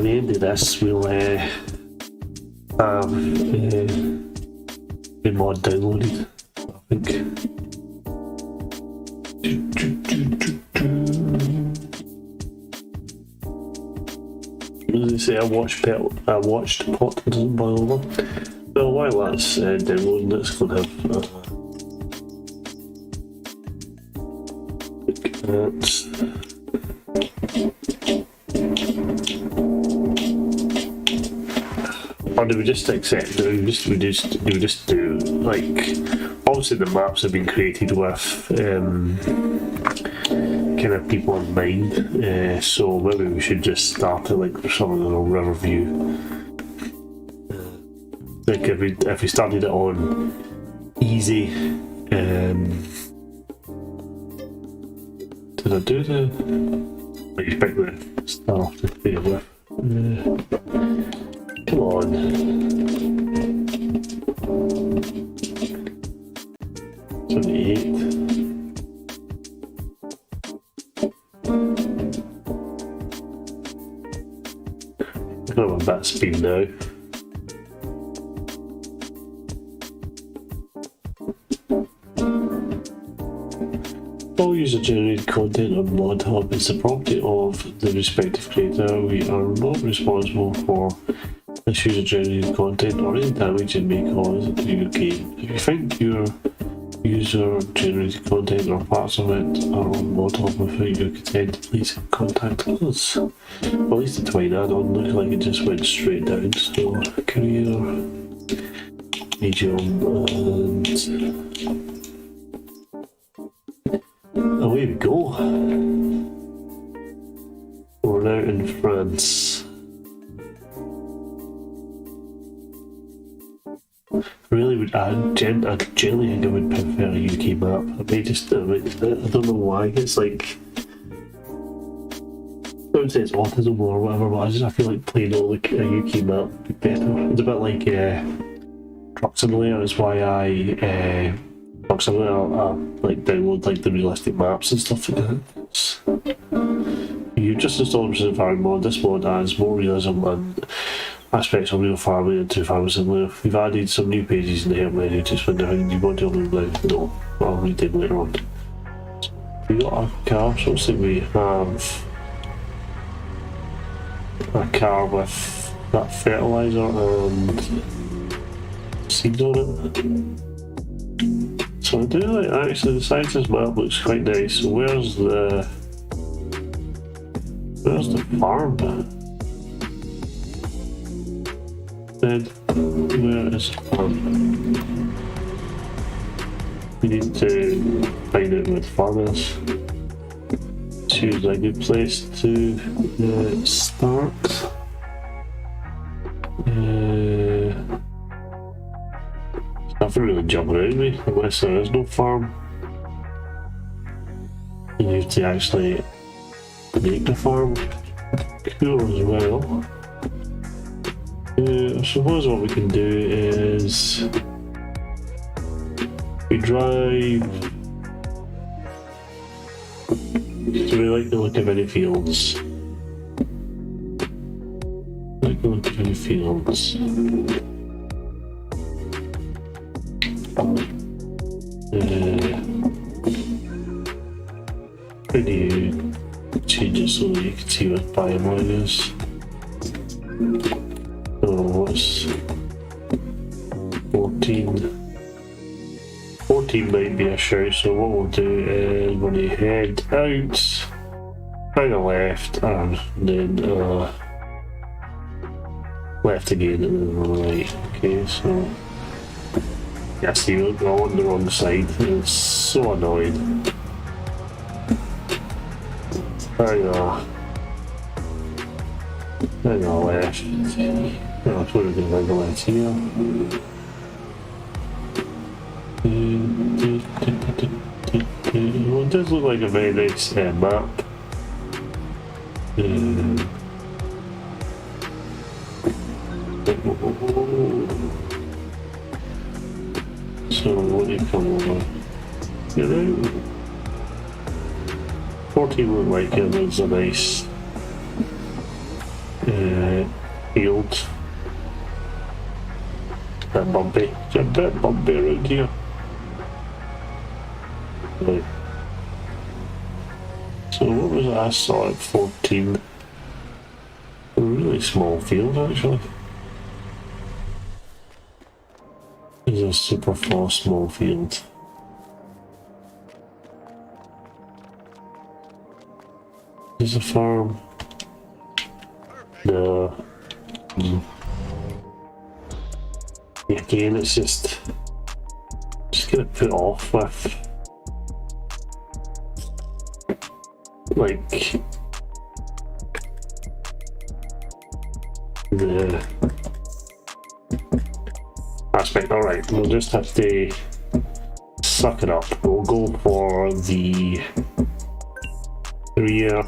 Speaker 1: the end of this, we'll have the mod downloaded, I think. As I say, I watched pot doesn't boil over. Well, while that's downloading, it's going to have look at. Or do we just accept? Do we just do like? Obviously, the maps have been created with kind of people in mind. So maybe we should just start it like some of the Riverview. Like if we started it on easy. Did I do the? Like you pick the start to begin with. Come on. $28. I'm on that speed now. All user-generated content on ModHub is the property of the respective creator. We are not responsible for this user-generated content or any damage it may cause to your game. If you think your user-generated content or parts of it are on ModHub without your consent, please contact us. At least the twine add-on looked like it just went straight down. So, career, medium, and away we go. We're now in France. Really would I generally think I would prefer a UK map. I don't know why. It's like I don't say it's autism or whatever, but I feel like playing all a UK map would be better. It's a bit like Truck Simulator. Is why I Truck Simulator I like download like the realistic maps and stuff like that. You just install the Safari mod. This mod adds more realism aspects of real farming into Farming Simulator. We've added some new pages in the help menu to spend how you want to live now. No, I'll read them later on. We got a car, so let's say we have a car with that fertilizer and seeds on it. So I do like actually the size of this map looks quite nice. So where's the farm? Then where is the farm? We need to find out where the farm is. Choose a good place to start. Nothing really jump around me unless there is no farm. You need to actually make the farm cool as well. I suppose what we can do is we drive. So we like the look of any fields. Like the look of any fields. How do you change it so that you can see what bioline is? So what's 14? 14 might be a shout, so what we'll do is when you head out, kind of left, and then left again, and then right. Okay, so yeah, see, we're on the wrong side. It's so annoying. Hang on left. No, I thought we were going to go left here. Well, it does look like a very nice map. So what do you come over? You know, 14 looked like it was a nice field. A bit bumpy. It's a bit bumpy around here. Right. So what was it I saw at 14? A really small field actually. It's a super far small field. There's a farm. No. Again, it's just get put off with like the aspect. Alright, we'll just have to suck it up. We'll go for the 3-year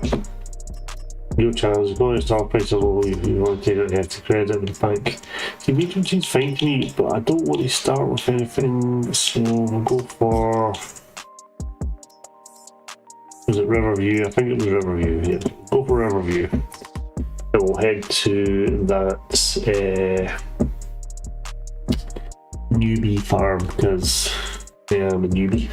Speaker 1: new challenge. Go to stock price of low if you want to take out the hefty credit in the bank. See, medium seems fine to me, but I don't want to start with anything, so we'll go for. Was it Riverview? I think it was Riverview, yeah. Go for Riverview. And we'll head to that newbie farm, because I am a newbie.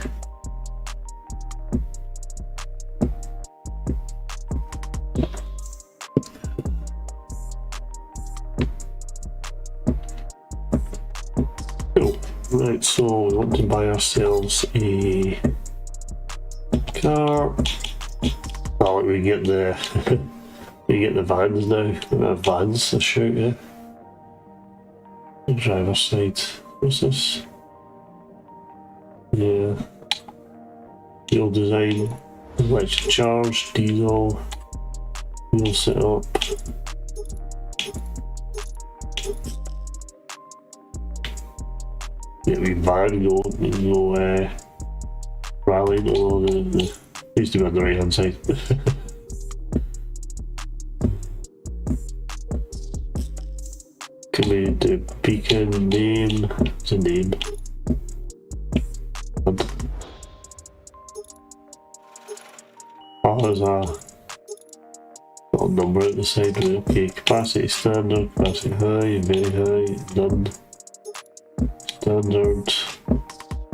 Speaker 1: Cool. Right, so we want to buy ourselves a car. Oh, we get the we get the vans now. Vans, a shout, yeah. The driver's side. What's this? Yeah. Fuel design. Electric charge, diesel. Fuel setup. Yeah, we van go rallying all the used to be on the right hand side. Can we do beacon name? It's a name. Oh, there's a little number at the side. Okay, capacity standard, capacity high, very high, none. Standard.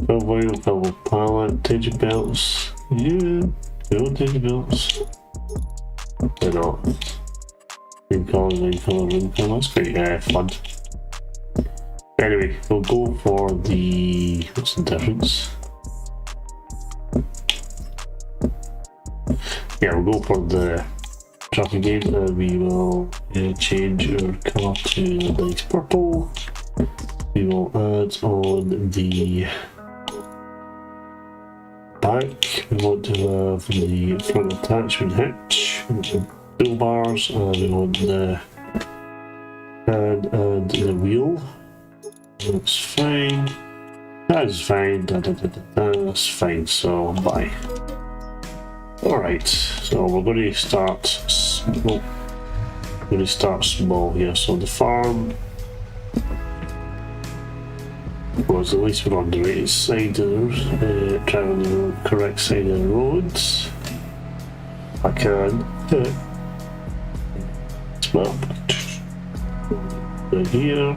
Speaker 1: Fill wheel, fill with pallet, tangent belts. Yeah, no tangent belts. Why not? Ring color, ring color, ring color. That's quite fun. Anyway, we'll go for the. What's the difference? Yeah, we'll go for the truck again, and we will change our colour to the nice purple. We will add on the back. We want to have the front attachment hitch, the wheel bars, and we want the hand and the wheel. That's fine. That's fine. That's fine. So bye. Alright, so we're going to start small. We're going to start small here. So the farm was at least we're on the right side of the traveling the correct side of the roads. I can smart right here.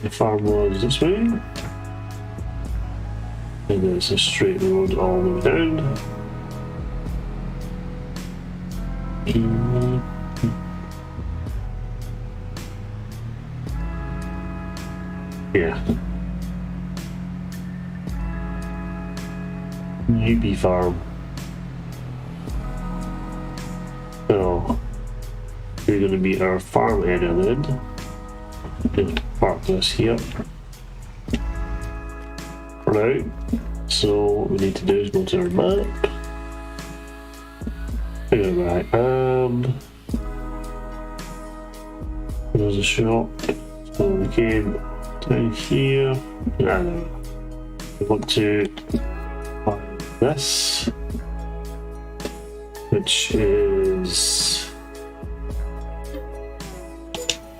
Speaker 1: The farm was this way, and there's a straight road all the way down. Yeah. UB farm. So we're going to be our farm area then. Just park this here for now. So what we need to do is go to our map. Figure where I am. There's a shop. So we came down here. And we want to find this, which is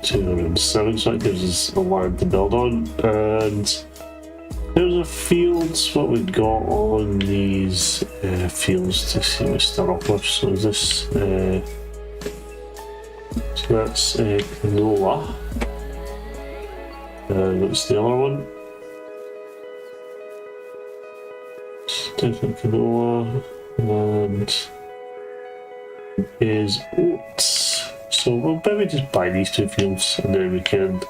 Speaker 1: 207, so that gives us a land to build on. And there's a fields, what we've got on these fields to see what we start off with. So is this, so that's canola. What's the other one? Different canola, and is oats. So we'll maybe just buy these two fields and then we can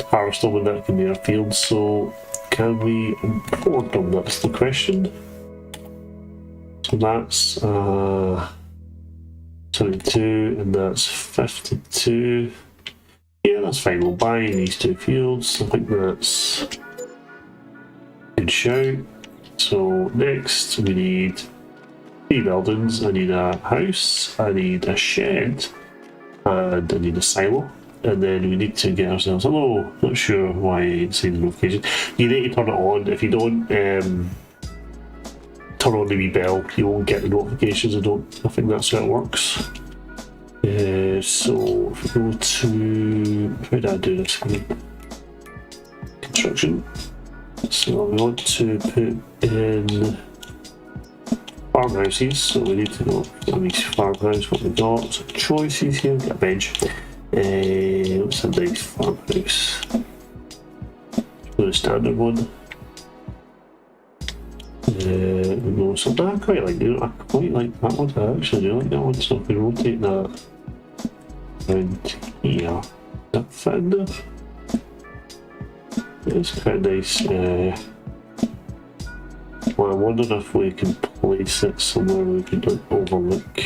Speaker 1: harvest them and that can be our fields. So can we import them? That's the question. So that's 22 and that's 52. Yeah, that's fine. We'll buy these two fields. I think that's a good shout. So next we need 3 buildings. I need a house, I need a shed, and I need a silo. And then we need to get ourselves, although not sure why it's saying the notification. You need to turn it on. If you don't turn on the wee bell, you won't get the notifications. I think that's how it works. So if we go to, how did I do this? Construction. So we want to put in farmhouses, so we need to go to each farmhouse, what we got. So choices here, get a bench. What's a nice farmhouse? The standard one. We go, so I quite like that one. I actually do like that one, so if we rotate that around here, that fit in there. It's quite nice. Well, I wonder if we can place it somewhere we could like overlook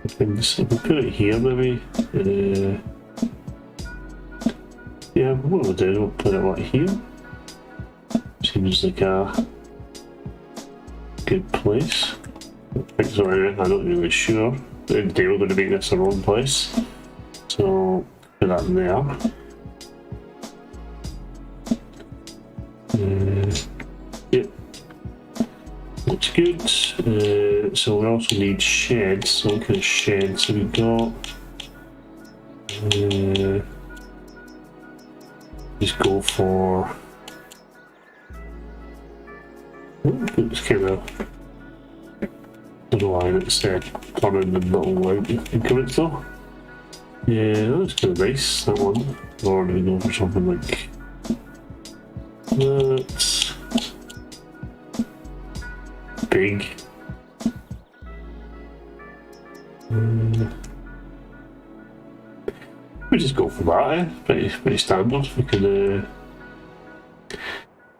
Speaker 1: things. If we put it here, maybe. Yeah, what we'll do, we'll put it right here. Seems like a good place. Sorry, I'm not really sure. Today we're going to make this our own place. So, put that in there. Yep, looks good. So we also need sheds. So look at the sheds. So we've got. Just go for It's kind of, I don't know why it's turning and not allowed increments though. Yeah, that's kind of nice, that one. Or do we go for something like that? Big. We just go for that, eh? Pretty standard. We can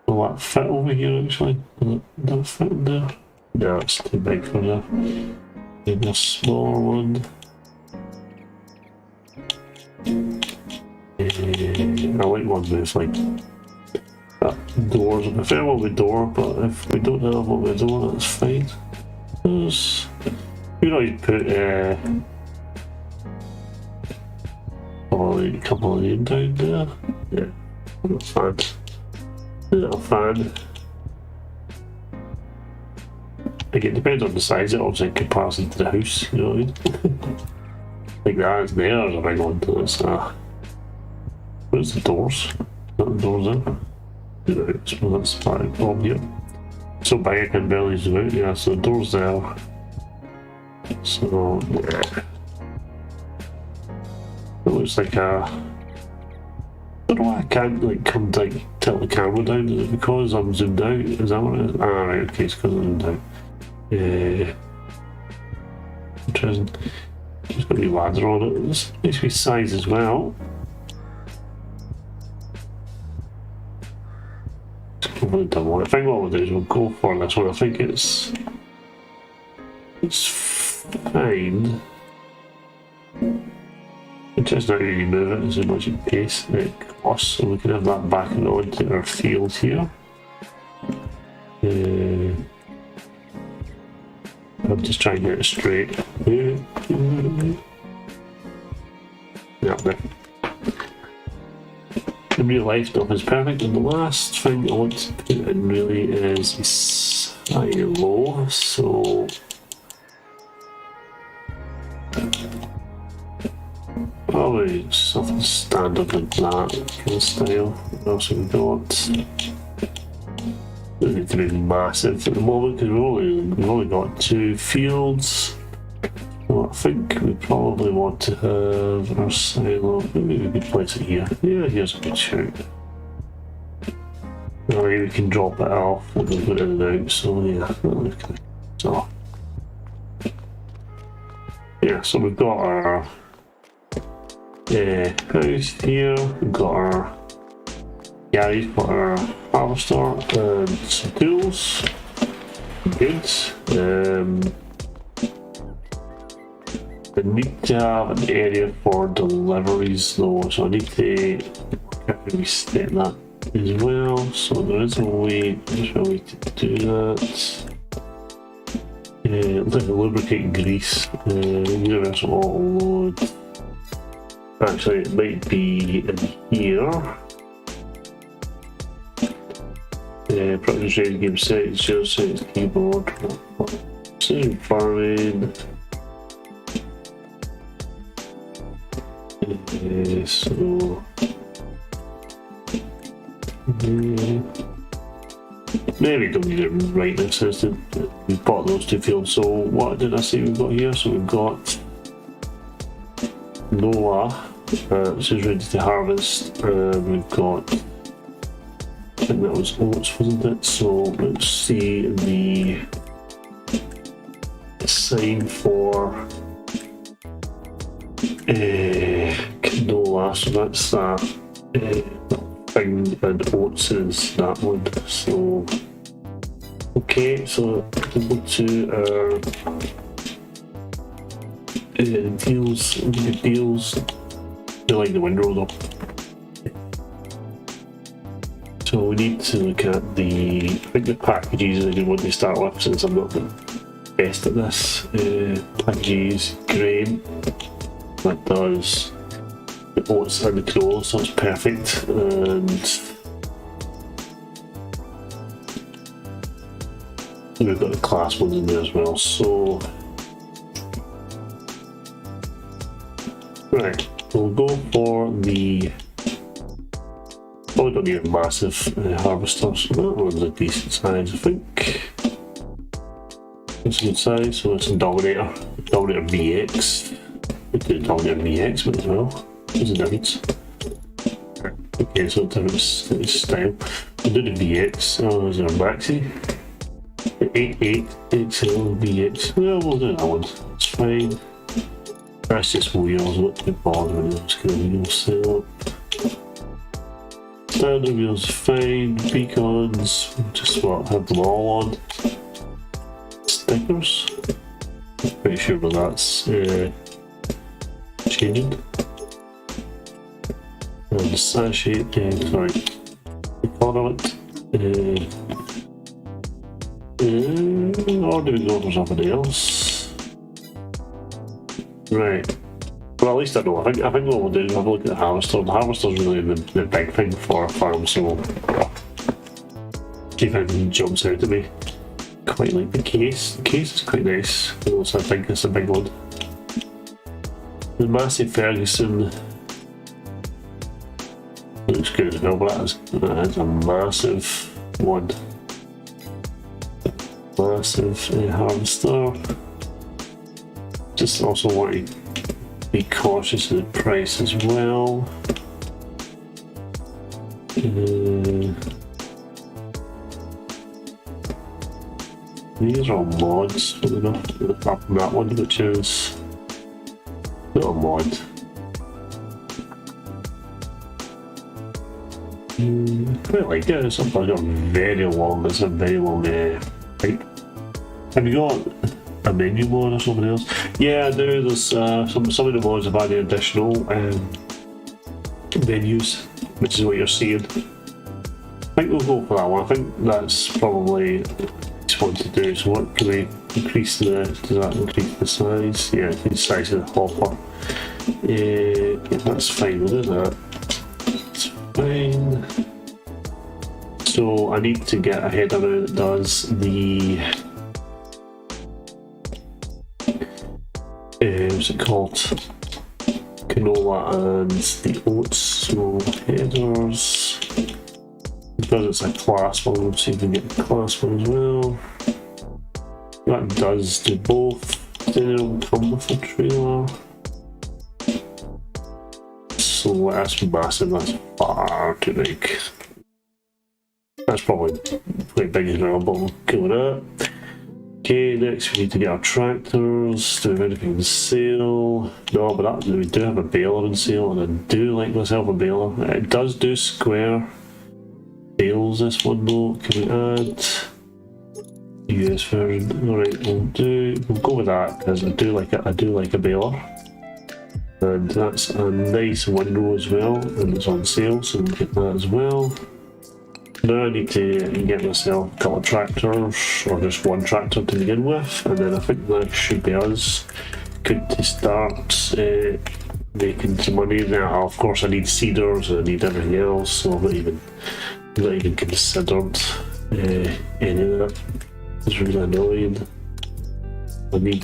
Speaker 1: will that fit over here actually? Will that fit in there? No, it's too big for that. Maybe a smaller one. I like one with like doors. I prefer one with door, but if we don't have one with door, that's fine. There's, you can always put a couple of them down there. Yeah, not fan. Not a fan. Again, it depends on the size of it, obviously in comparison to the house, you know what I mean? Like that is there, there's a big one to this. Where's the doors? Not the doors in. Yeah, I suppose that's part of the problem here. So big I can barely zoom out, yeah, so the door's there. So, yeah. It looks like a... I don't know why I can't like come like tilt the camera down. Is it because I'm zoomed out? Is that what it is? Ah, right, okay, it's because I'm zoomed out. Interesting. Just got a wee ladder on it. This needs to be size as well. Let's go for the double one. I think what we'll do is we'll go for this one. I think it's fine. It just not really move it as much in pace it costs, so we can have that back and onto our field here. I'm just trying to get it straight. Yeah, there. In real life, stuff is perfect, and the last thing I want to put in really is slightly low, so probably something standard like that kind of style. What else have we got? Doesn't need to be massive at the moment because we've only got 2 fields. So I think we probably want to have our silo. Maybe we could place it here. Yeah, here's a good shout. Or maybe we can drop it off and we'll put it in and out. So yeah, so yeah, so we've got our house here, we've got our garage for our harvester and some tools. Good. I need to have an area for deliveries though, so I need to reset that as well. So there is a way to do that. Like a lubricant grease, universal auto load. Actually, it might be in here. Practice raid game settings, zero settings, keyboard, save farming. So maybe don't need it right now since we've bought those 2 fields. So what did I say we've got here? So we've got Noah, which is ready to harvest. We've got, I think that was oats, wasn't it? So let's see the sign for canola, so that's that thing, and oats is that one. So okay, so we'll go to our deals, deals. I like the window though. So we need to look at the, I think the packages I do want to start with since I'm not the best at this. Packages, grain, that does the oats and the canola, so it's perfect. And we've got the class ones in there as well, so right, we'll go for the, oh no, don't need a massive harvester, so that one's a decent size, I think. It's a good size, so it's a Dominator. Dominator VX. We could do Dominator VX but as well. There's a difference. Okay, so different style. We'll do the VX. Oh, there's our Maxi. The 88XL VX. Well, we'll do that one. It's fine. That's just wheels. I'm not too bothered with those kind of wheels setup. Standard wheels fine. Beacons. Just what, have them all on. Stickers. Pretty sure that that's changing. And the sachet, sorry, the colour of it. Or do we go for something else? Right. Well, at least I know. I think what we'll do is have a look at the harvester. The harvester's really the big thing for a farm, so see if anything jumps out at me. Quite like the case. The case is quite nice. Also, I think it's a big one. The Massey Ferguson looks good as well, but that is a massive one. Massive harvester. Just also want to be cautious of the price as well. These are all mods, apart from that one, which is not a mod. Quite like it. It's something got very long. It's a very long pipe. Have you got a menu mod or something else? Yeah, I do. There's some of the mods have added additional menus, which is what you're seeing. I think we'll go for that one. I think that's probably one to do. So what can we increase the, does that increase the size? Yeah, the size of the hopper. Yeah, that's fine, we'll do that. It's fine. So I need to get a header now that does the what's it called? Canola and the oats. So headers. Because it's a class one, we'll see if we can get the class one as well. That does do both. Then it'll come with a trailer. So that's massive, that's far too big. That's probably quite big as well, but we'll go with that. Okay, next we need to get our tractors. Do we have anything in sale? No, but we do have a baler in sale, and I do like myself a baler. It does do square bales, this one though. Can we add US version? Alright, we'll go with that because I do like a baler. And that's a nice window as well, and it's on sale, so we'll get that as well. Now I need to get myself a couple of tractors, or just one tractor to begin with, and then I think that should be us good to start making some money. Now, of course, I need seeders and I need everything else, so I'm not even considered any of that. It's really annoying. I need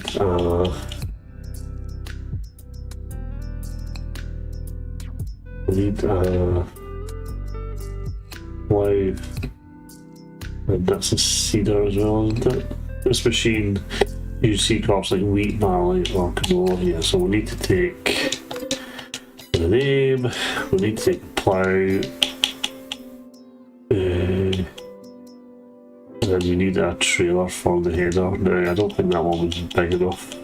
Speaker 1: live, and that's a seeder as well, isn't it? This machine uses seed crops like wheat, barley, or canola. Yeah, so we need to take the name, we need to take plough, and then we need a trailer for the header. Now, I don't think that one was big enough.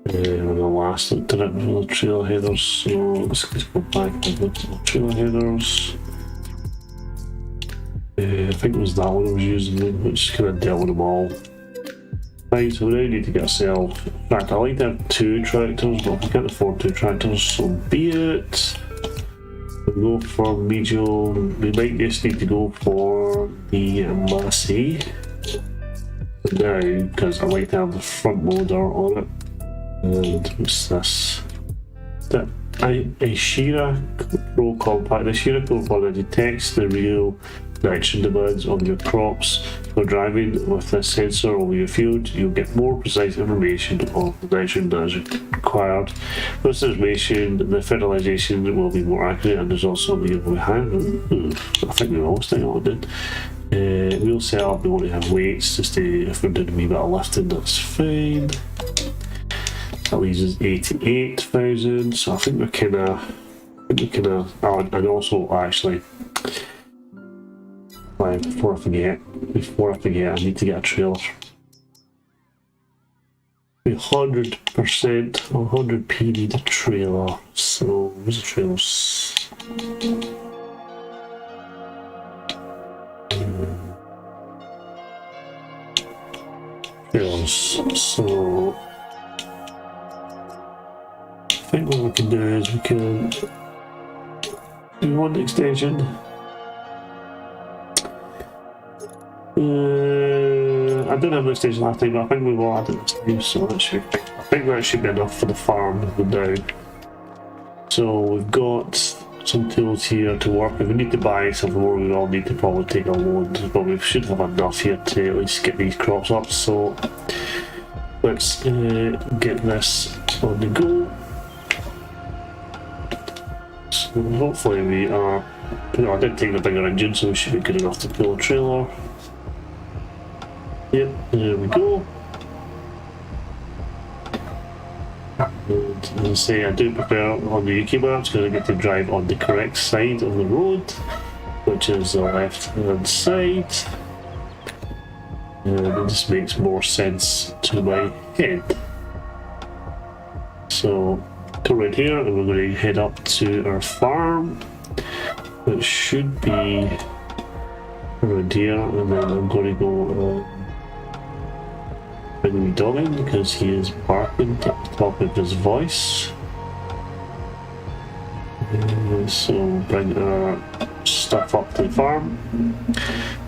Speaker 1: When I last looked at it with the trailer headers, so let's go back and look at the trailer headers. I think it was that one I was using, which kind of dealt with them all. Right, so we now need to get ourselves. In fact, I like to have 2 tractors, but if we can't afford 2 tractors, so be it. We'll go for medium. We might just need to go for the Massey now, because I like to have the front loader on it. And what's this? The Ashira Pro Compact. The Ashira Pro Compact detects the real nitrogen demands on your crops For driving with this sensor over your field, you'll get more precise information of the nitrogen as required. With this information, the fertilization will be more accurate and there's also the hand. I think we always think on it. Wheel setup, we want to have weights just to, if we're doing a wee bit of lifting, that's fine. That leaves us 88,000, so I think we're and also actually, before I forget, I need to get a trailer. 100%, 100p need a trailer, so where's the trailers? So I think what we can do is we can do one extension. I didn't have an extension last time, but I think we will add it this time, so I think that should be enough for the farm now. So we've got some tools here to work. If we need to buy some more, we all need to probably take a loan, but we should have enough here to at least get these crops up. So let's get this on the go. So hopefully we are, I did take the bigger engine, so we should be good enough to pull a trailer. Yep, there we go. And as I say, I do prefer on the UK maps because I get to drive on the correct side of the road, which is the left hand side. And it just makes more sense to my head. So come right here and we're going to head up to our farm, which should be around here, and then I'm going to go bring the dog in because he is barking at the top of his voice. So bring our stuff up to the farm.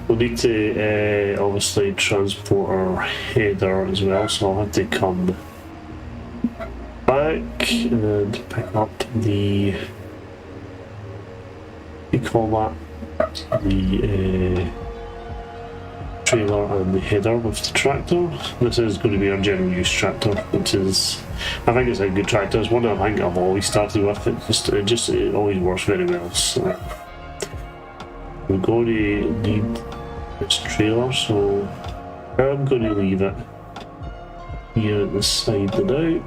Speaker 1: We'll need to obviously transport our header as well, so I'll have to come back and pick up the, what do you call that, the trailer and the header with the tractor. This is going to be our general use tractor, which is, I think it's a good tractor. It's one that I think I've always started with. It always works very well. So we're going to need this trailer, so I'm going to leave it here at the side now.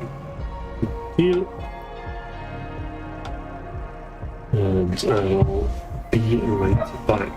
Speaker 1: Here, and I'll be right back.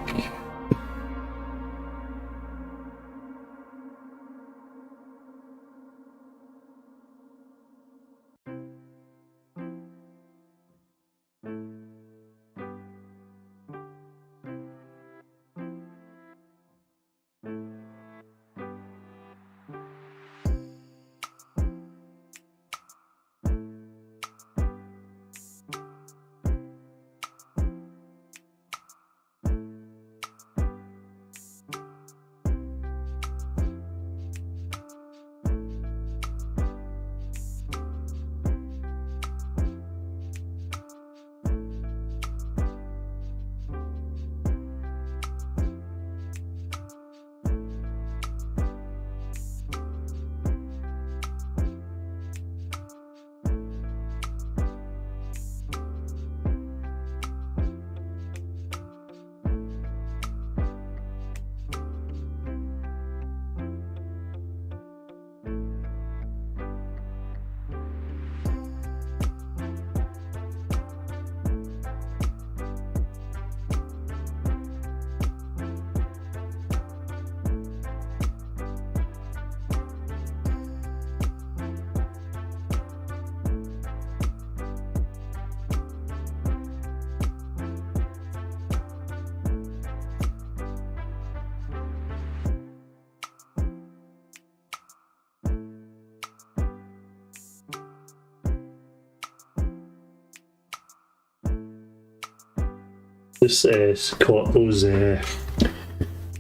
Speaker 1: Just caught those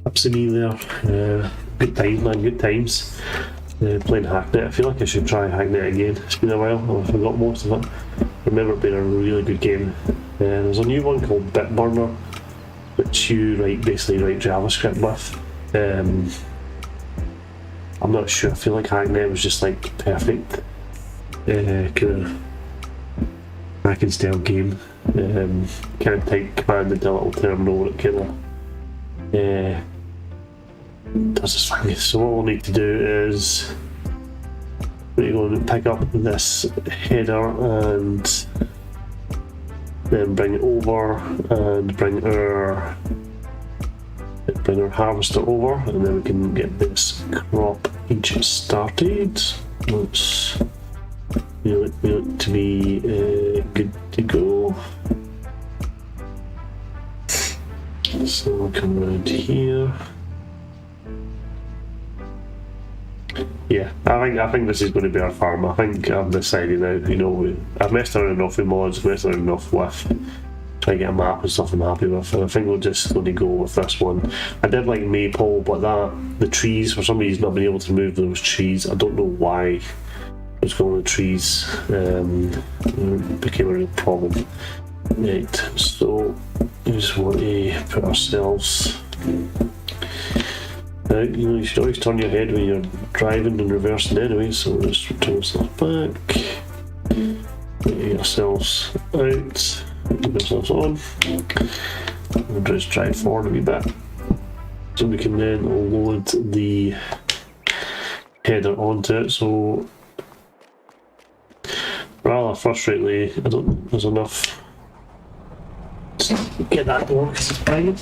Speaker 1: ups and me there. Good times, man, good times. Playing Hacknet. I feel like I should try Hacknet again. It's been a while, I forgot most of it. I remember it being a really good game. There's a new one called Bitburner, which you basically write JavaScript with. I'm not sure. I feel like Hacknet was just like perfect kind of hack and style game. Kind of type command into a little terminal and it kind of does this thing. So what we'll need to do is we're going to pick up this header and then bring it over and bring our harvester over, and then we can get this crop each started. Let's we look to be good to go. So we'll come around here. Yeah, I think this is going to be our farm. I think I've decided now. You know, I've messed around enough with mods, messed around enough with trying to get a map and stuff I'm happy with, and I think we're just going to go with this one. I did like Maple, but the trees, for some reason I've been able to move those trees. I don't know why. What's going on with the trees became a real problem. Right, so we just want to put ourselves. You know, you should always turn your head when you're driving and reversing anyway, so we'll just turn ourselves back, get ourselves out, get ourselves on, and just drive forward a wee bit. So we can then load the header onto it. So rather frustratingly, I don't think there's enough. Just get that door because it's banging.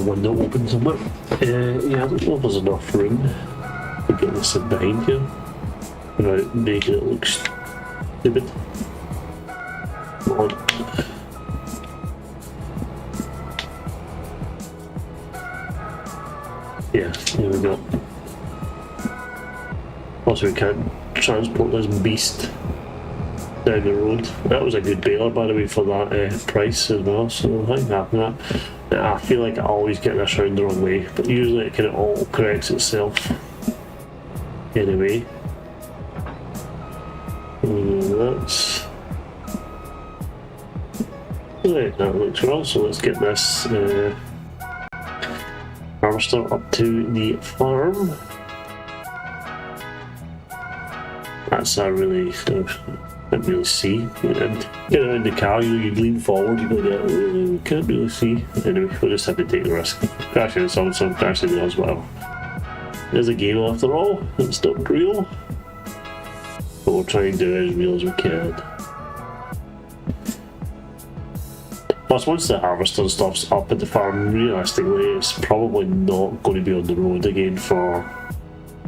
Speaker 1: Window open somewhere. Yeah, I don't know if there's enough room to get this in behind here without making it look stupid. Come on. Yeah, here we go. Also, we can't transport this beast down the road. That was a good baler, by the way, for that price as well, so I'm happy with that. I feel like I always get this round the wrong way, but usually it kind of all corrects itself. Anyway, that's right, that looks well. So let's get this harvester up to the farm. That's a really can't really see. And get around the car, you'd lean forward, you can't really see. Anyway, we'll just have to take the risk. Crashing into someone, crashing into us, whatever. There's a game after all, it's not real. But we'll try and do it as real as we can. Plus, once the harvester stuff's up at the farm, realistically, it's probably not going to be on the road again for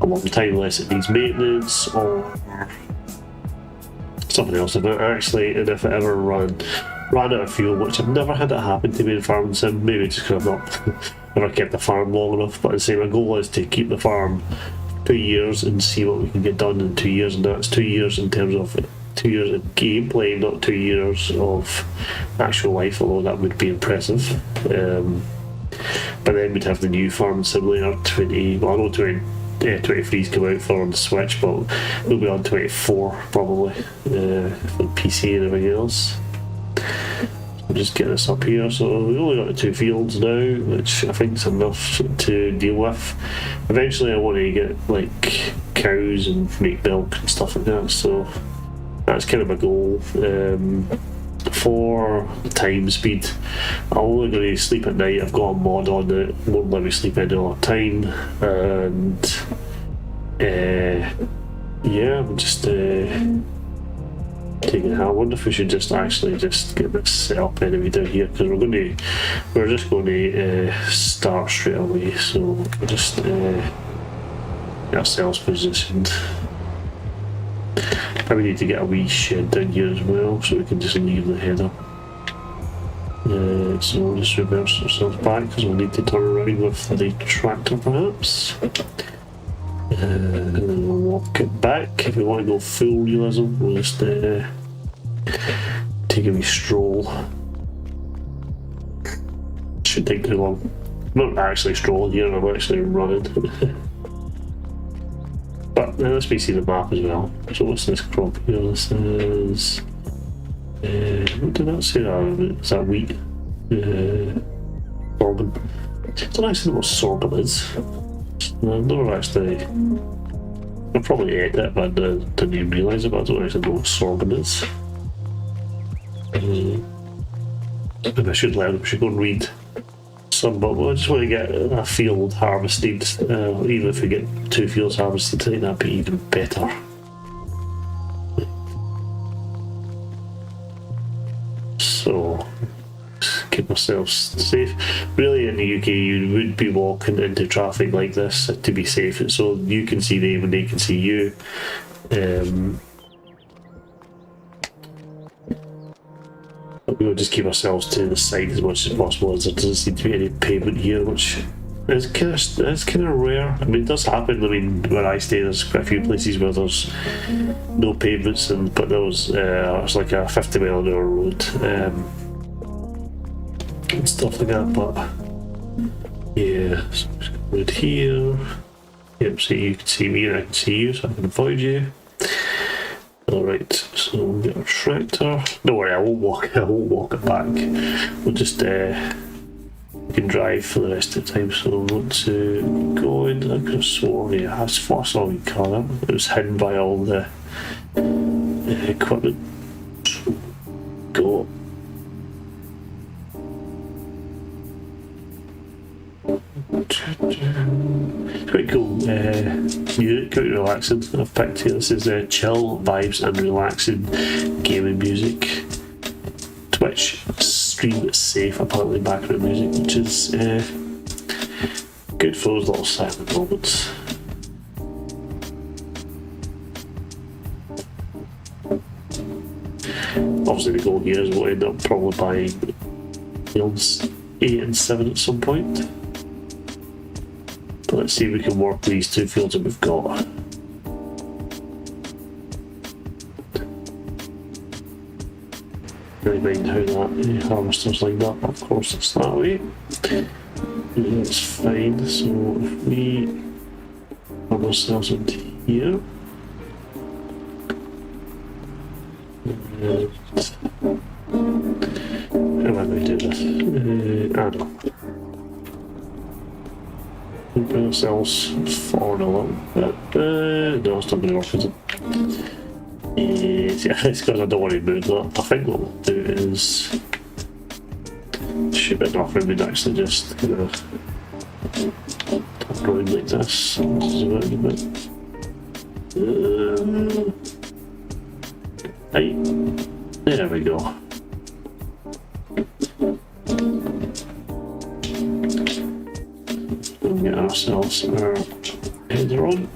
Speaker 1: a long time unless it needs maintenance or something else about it actually. And if it ever ran out of fuel, which I've never had it happen to me in Farming Sim, maybe just because I've not never kept the farm long enough, but I'd say my goal is to keep the farm 2 years and see what we can get done in 2 years, and that's 2 years in terms of 2 years of gameplay, not 2 years of actual life, although that would be impressive. But then we'd have the new Farming Simulator 20, well I know 23's come out for on the Switch, but we'll be on 24 probably for PC and everything else. So just get this up here. So we've only got the 2 fields now, which I think is enough to deal with. Eventually I want to get like cows and make milk and stuff like that, so that's kind of my goal. For the time speed, I'm only going to sleep at night. I've got a mod on that won't let me sleep any other time, and yeah, I'm just taking it. I wonder if we should just actually just get this set up anyway down here, because we're just going to start straight away. So we'll just get ourselves positioned. Probably need to get a wee shed down here as well, so we can just leave the header. So we'll just reverse ourselves back, because we'll need to turn around with the tractor perhaps. And then we'll walk it back. If we want to go full realism, we'll just take a wee stroll. Shouldn't take too long. I'm not actually strolling here, I'm actually running. But let's see the map as well. So what's this crop here? This is What did that say? Is that wheat? Sorghum. I don't actually know what sorghum is. I've never actually. I probably ate it, but I didn't even realise it, but I don't actually know what sorghum is. Maybe I should learn, we should go and read some, but I just want to get a field harvested. Even if we get 2 fields harvested, I think that'd be even better. So, keep myself safe. Really, in the UK, you would be walking into traffic like this to be safe, so you can see them and they can see you. We'll just keep ourselves to the side as much as possible, as there doesn't seem to be any pavement here, which is kind of rare. I mean, it does happen. I mean, where I stay, there's quite a few places where there's no pavements, but there was it's like a 50-mile-an-hour road and stuff like that. But yeah, so just go right here. Yep, so you can see me and I can see you, so I can avoid you. Alright, so we'll get our tractor. Don't worry, I won't walk it back. We'll just we can drive for the rest of the time. So we want to go in. I could have sworn, yeah, I saw a car. It was hidden by all the equipment. Go. Quite cool music, quite relaxing. I've picked here. This is chill vibes and relaxing gaming music. Twitch stream safe, apparently background music, which is good for those little silent moments. Obviously the goal here is we'll end up probably buying fields 8 and 7 at some point. But let's see if we can work these 2 fields that we've got. Really mind how that harvester's lined up. Of course it's that way. That's fine. So if we put ourselves into here. How am I going to do this? I don't know. Bring ourselves forward a little bit. No, it's not going to work, is it? Yeah, it's because I don't want to move that. I think what we'll do is shoot it off and we'd actually just kind of turn around like this. This is about a bit. Right. There we go. We'll get ourselves our header on.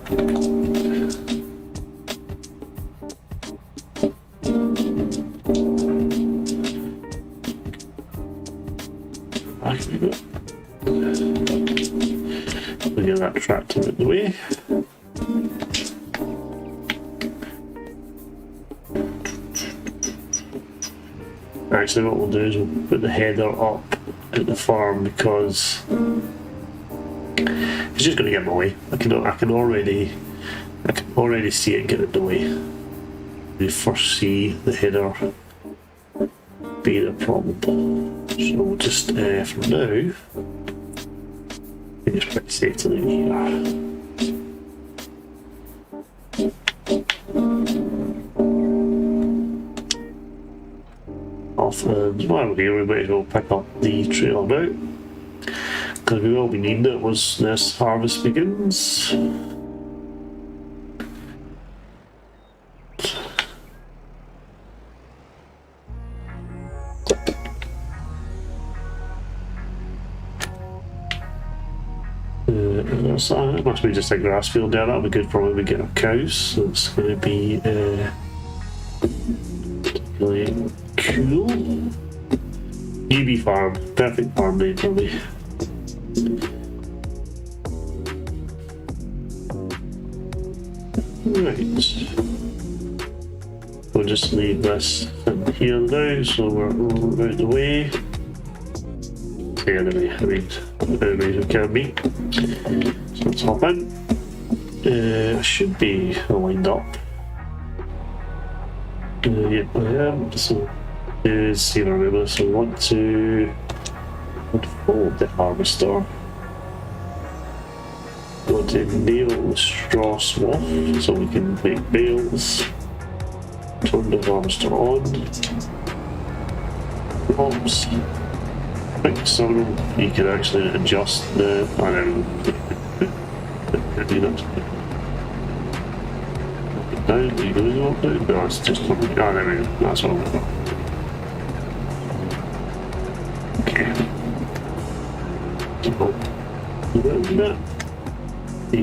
Speaker 1: Back a bit. We'll get that tractor out of the way. Actually, what we'll do is we'll put the header up at the farm because it's just going to get in the way. I can already see it get in the way. We foresee the header being a problem. So we'll just for now, it's pretty safe to leave here. And while we're here, we might as well pick up the trailer now, because we will be needing it once this harvest begins. It must be just a grass field there. That'll be good for when we get our cows. So it's going to be really cool. GB farm, perfect farm name for me. Right. We'll just leave this in here now, so we're out of the way. Anyway, I mean, anyways we can be. So let's hop in. I should be lined up. Yep, I am. So is Sierra River, so we want to unfold the harvester. We want to nail the straw swath so we can make bales. Turn the harvester on. Oops. Fix some of them. You can actually adjust the. I don't know. Down, you can go up down. No, it's just something. Oh, there we go. That's all. Okay.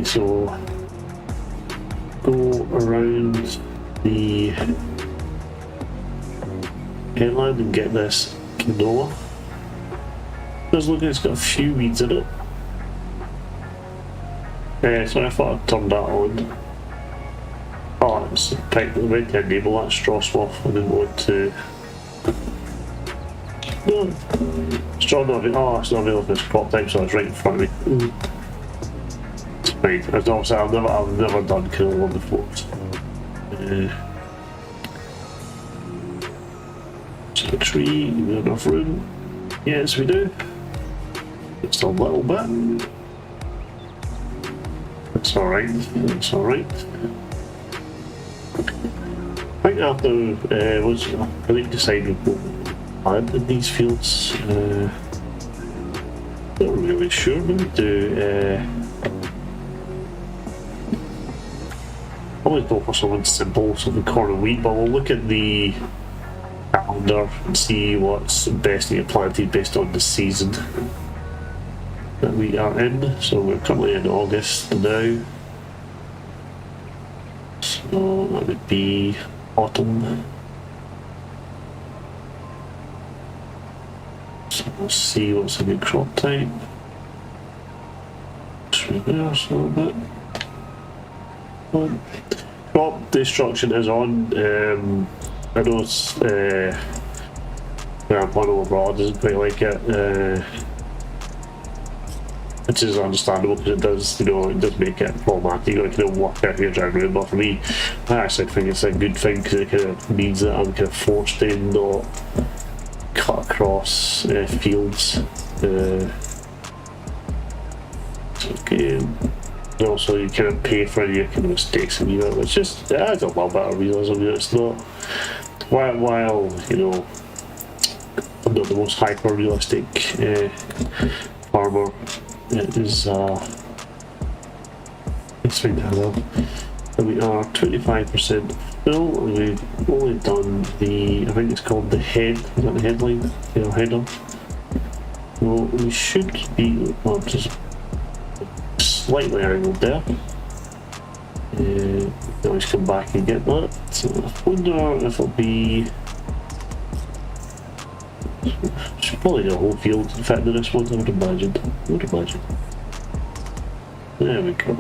Speaker 1: So go around the headland and get this canola. Just looking, it's got a few weeds in it. So I thought I'd turn that on. Oh, it's technically meant to enable that straw swath. I didn't want to. No, straw not available. Oh, it's not available for this crop type, so it's right in front of me. It's fine. As obviously, I've never done canola before. So the tree, we have enough room. Yes, we do. Just a little bit. It's alright. It's alright. I think after I need to decide what plant in these fields. Not really sure. Maybe do. Probably go for something simple, something corn and wheat. But we'll look at the calendar and see what's best to get planted based on the season that we are in. So we're currently in August now. So that would be autumn. So let's see what's a good crop type. Just reverse a little bit. Crop destruction is on. I know it's Grandpa abroad doesn't quite like it. Which is understandable because it does, it does make it problematic. You kind of work out your driving around. But for me, I actually think it's a good thing because it kind of means that I'm kind of forced to not cut across fields. Okay. And also, you kind of pay for your kind of mistakes, and it's just it adds a little bit of realism. It's not while I'm not the most hyper realistic farmer. It is it's fine to have. And we are 25% full, and we've only done the, I think it's called the head, is that the headline? Yeah, header. Well, we should be, well, just slightly angled there. Always come back and get that. So I wonder if it'll be. Should probably do a whole field to fit into this one, I would imagine. There we go.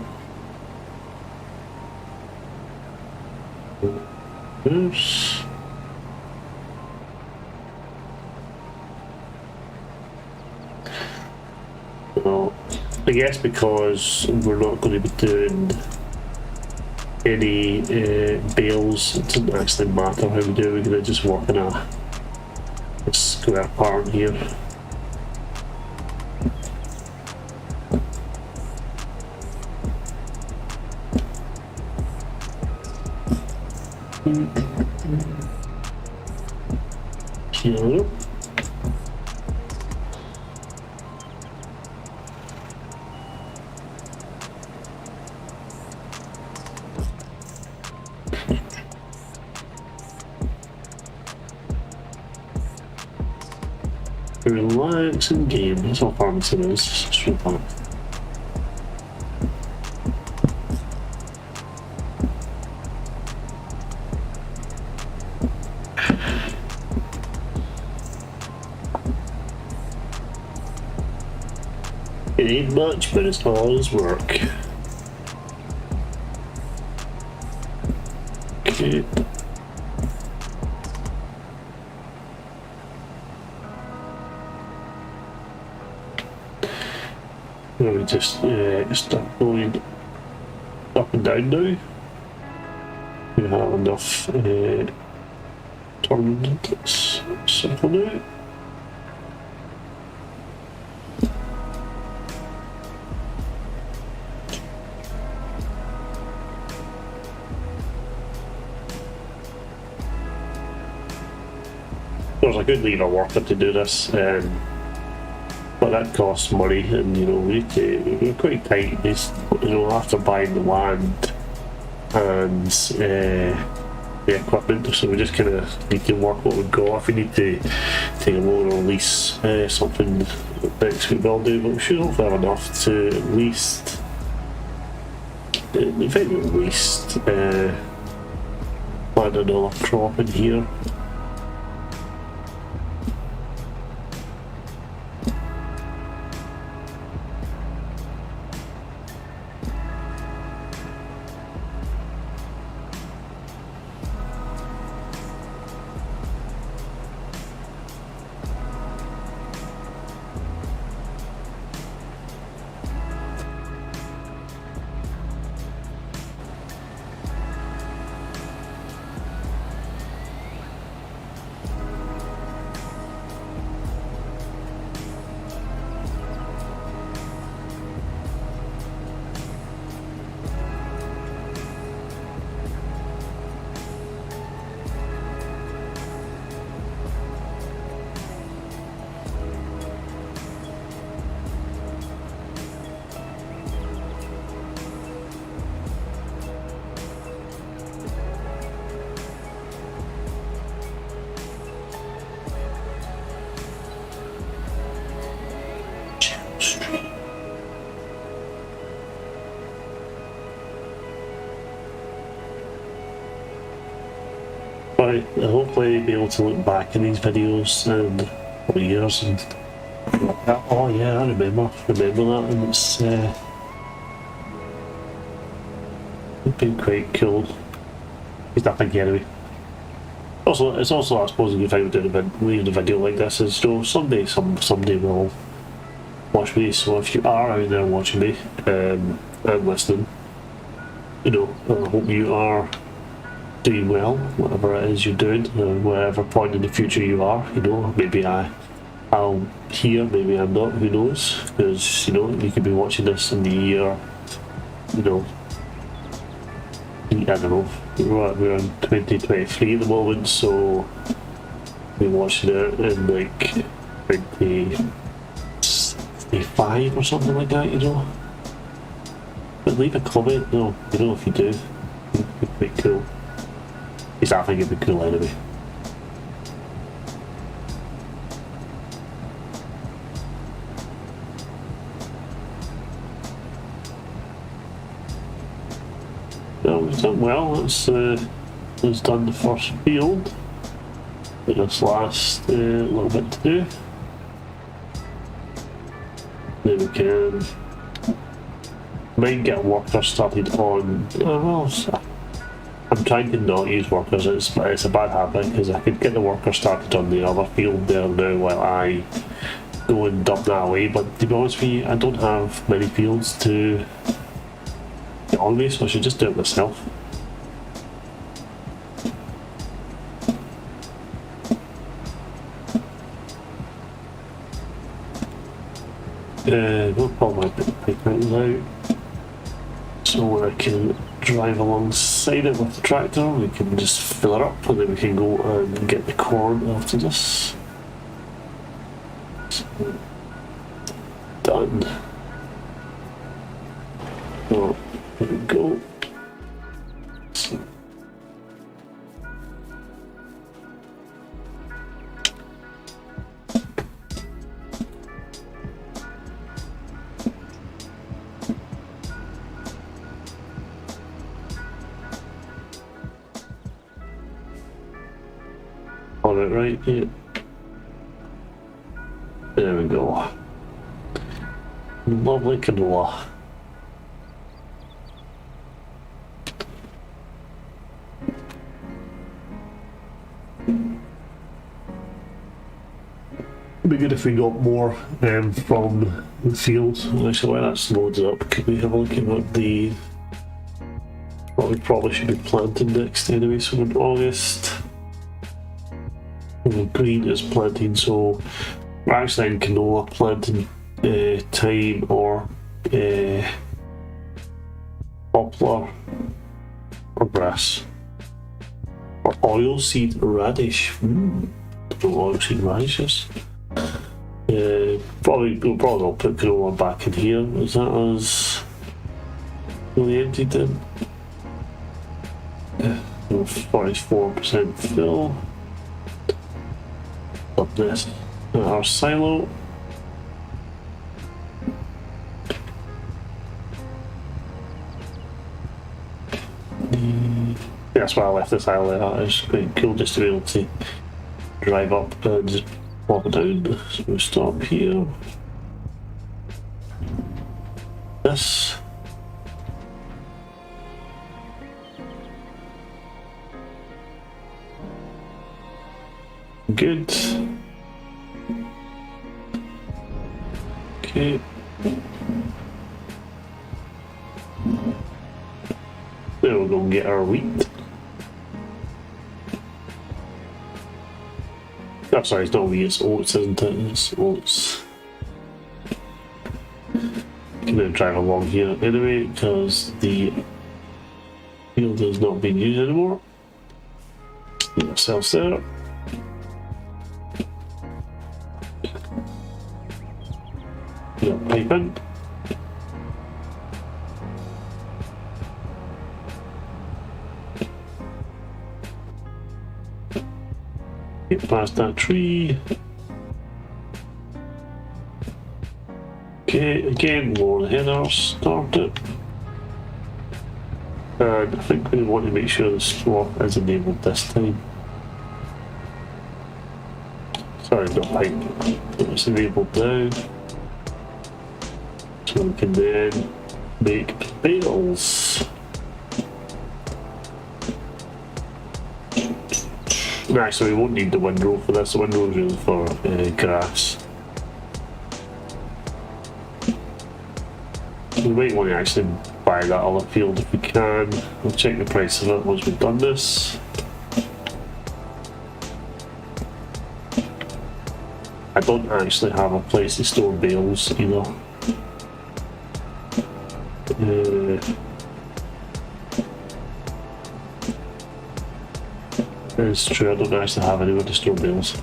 Speaker 1: Oops. Well, I guess because we're not going to be doing any bales, it doesn't actually matter how we do it. We're going to just work in a square part here. Here. Relax and game. That's all farming is. It's really fun. It ain't much, but it's hard work. Okay. We just start going up and down now. We have enough turn this circle now. There's a good leader worker to do this, but that costs money, and we're quite tight. After buying the land and the equipment, so we just kind of need to work what we've got. If we need to take a loan or lease something next week, we'll do, but we should hopefully have enough to at least plant another crop in here. Right, I'll hopefully be able to look back in these videos in a couple of years and oh yeah, I remember that, and it's been quite cool. He's nothing anyway. It's also I suppose a good thing with leaving a video like this is someday somebody will watch me. So if you are out there watching me and listening, I hope you are doing well, whatever it is you're doing, whatever point in the future you are. Maybe I'll hear, maybe I'm not, who knows, because you could be watching this in the year, I don't know, we're in 2023 at the moment, so we're watching it in like 2065 or something like that, but leave a comment, if you do, it'd be cool. I think it'd be cool anyway. We've done well. Let's done the first field. This last little bit to do. Then we can might get workers started on. I'm trying to not use workers. It's a bad habit because I could get the workers started on the other field there now while I go and dump that away. But to be honest with you, I don't have many fields to get on me, so I should just do it myself. We'll pull my pipelines out so I can drive alongside it with the tractor. We can just fill it up and then we can go and get the corn after this. So, done. So, there we go. So, on it right here. There we go. Lovely canola. It'd be good if we got more from the fields. Actually, while that's loaded up, could we have a look at what we probably should be planting next anyway? So in August, green is planting, so we're actually in canola planting time, or poplar or grass, or oilseed radish. Oilseed radishes. We'll probably not put canola back in here. Is that us really emptied in? 44% fill. Up this. Our silo. That's why I left this silo there. It's quite cool just to be able to drive up and just walk it down. So we stop here. This. Good. Okay. Then we'll go and get our wheat. Oh, sorry, it's not wheat, it's oats, isn't it? It's oats. Gonna drive along here anyway, because the field is not being used anymore. Get ourselves there. Pipe in. Get past that tree. Okay, again, lower the headers, start it. And I think we want to make sure the swap is enabled this time. Sorry, not pipe. It's enabled now. So we can then make bales. Actually, we won't need the windrow for this. The windrow is really for grass. We might want to actually buy that other field if we can. We'll check the price of it once we've done this. I don't actually have a place to store bales either. It's true, I don't actually have anywhere to store bales.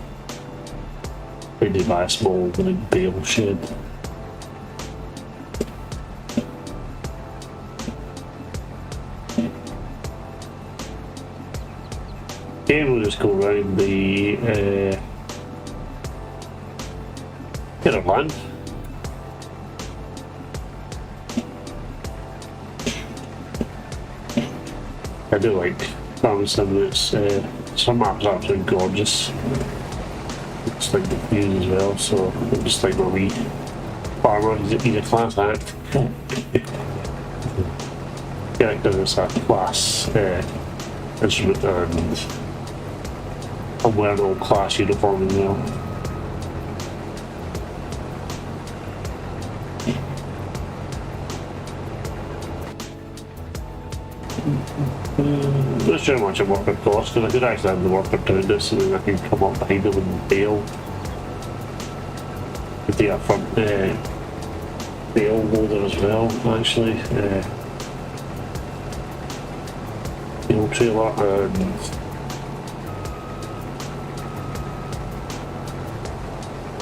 Speaker 1: I need to buy a small bale shed. Okay, we'll just go around the get our land. I do like farming simulates. Some maps are absolutely gorgeous. It's like the views as well, so I'm just like my wee farmer. He's a class act. Character is a class instrument, and I'm wearing an old class uniform as well. Not sure how much a worker costs, because I could actually have the worker doing this and then I can come up behind them and bail. Could be a front bail loader as well, actually. Bail trailer and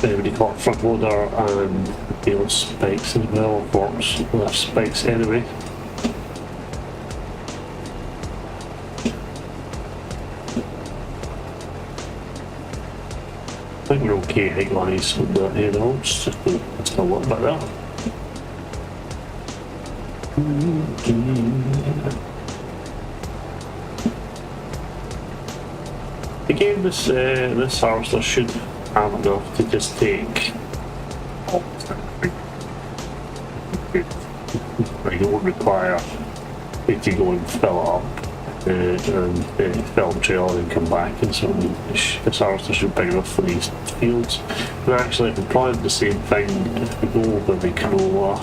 Speaker 1: what do you call it, front loader and bail spikes as well, forks with spikes anyway. I think we're okay height-wise with the headers, just a little bit there. Again, this harvester should have enough to just take all the time. It won't require it to go and fill it up. And fill the trailer and come back, and so this harvester should be big enough for these fields. And actually, if we plant the same thing, if we go over the canola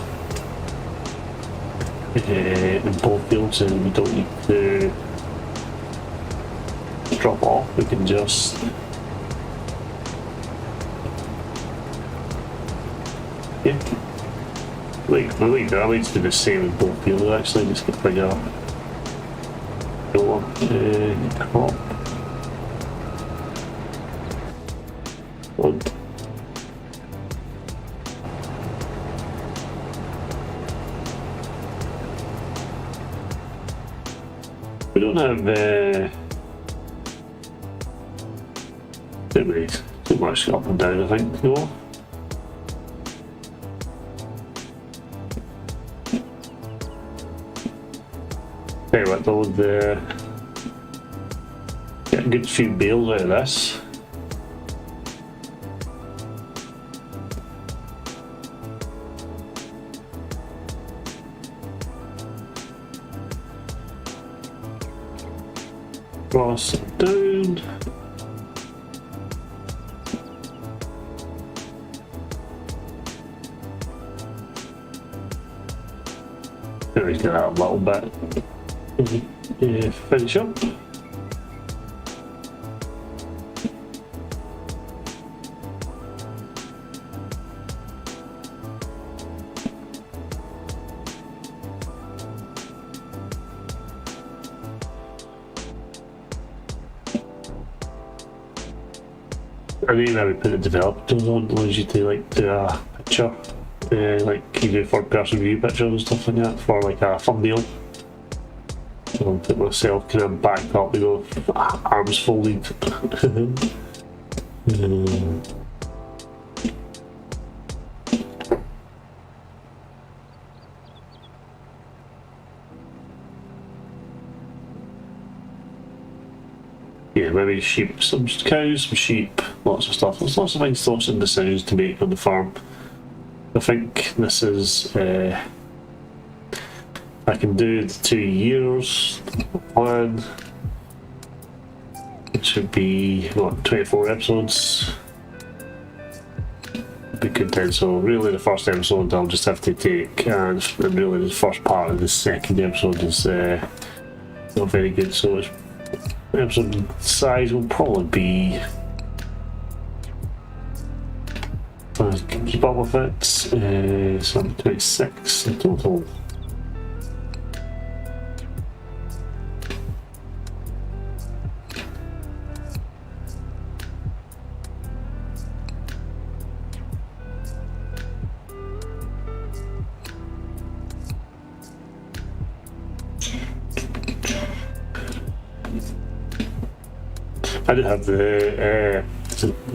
Speaker 1: in both fields, and we don't need to drop off, we can just Yeah. I like to do the same in both fields actually, just get bigger. Crop. On. We don't have too much up and down, I think, no? Tell you what though, get a good few bales out of this. Cross it down. There he's got that a little bit. Finish up. I mean, I would put the developer on, allows you to like do a picture, like you do third-person view pictures and stuff like that for like a thumbnail. So I'll put myself kind of backed up, you know, arms folded. Yeah, maybe sheep, some cows, some sheep, lots of stuff. There's lots of things, lots of decisions to make on the farm. I think this is, I can do the 2 years plan. It should be, what, 24 episodes. Be good then. So really the first episode I'll just have to take, and really the first part of the second episode is not very good. So it's, episode size will probably be, I can keep up with it, so 26 in total. I do have the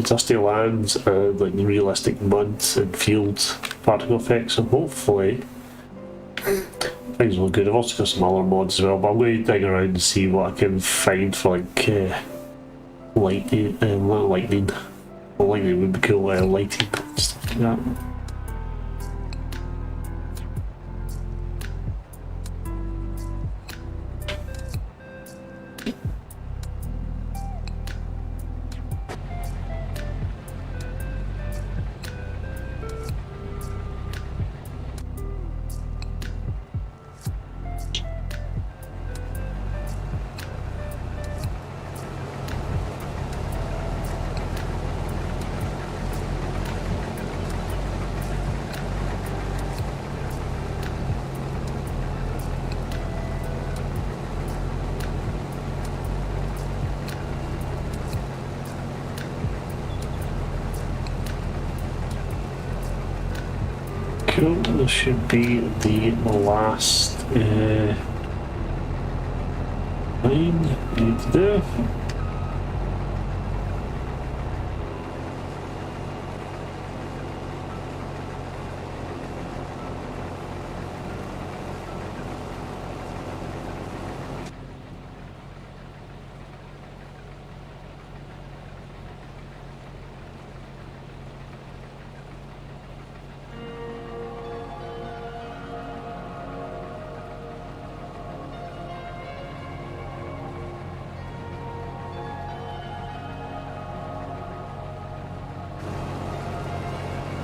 Speaker 1: dusty lands and like the realistic mud and field particle effects, so hopefully things will look good. I've also got some other mods as well, but I'm going to dig around and see what I can find for like lightning. Lightning would be cool, lighting and stuff like that. Cool, this should be the last line I need to do.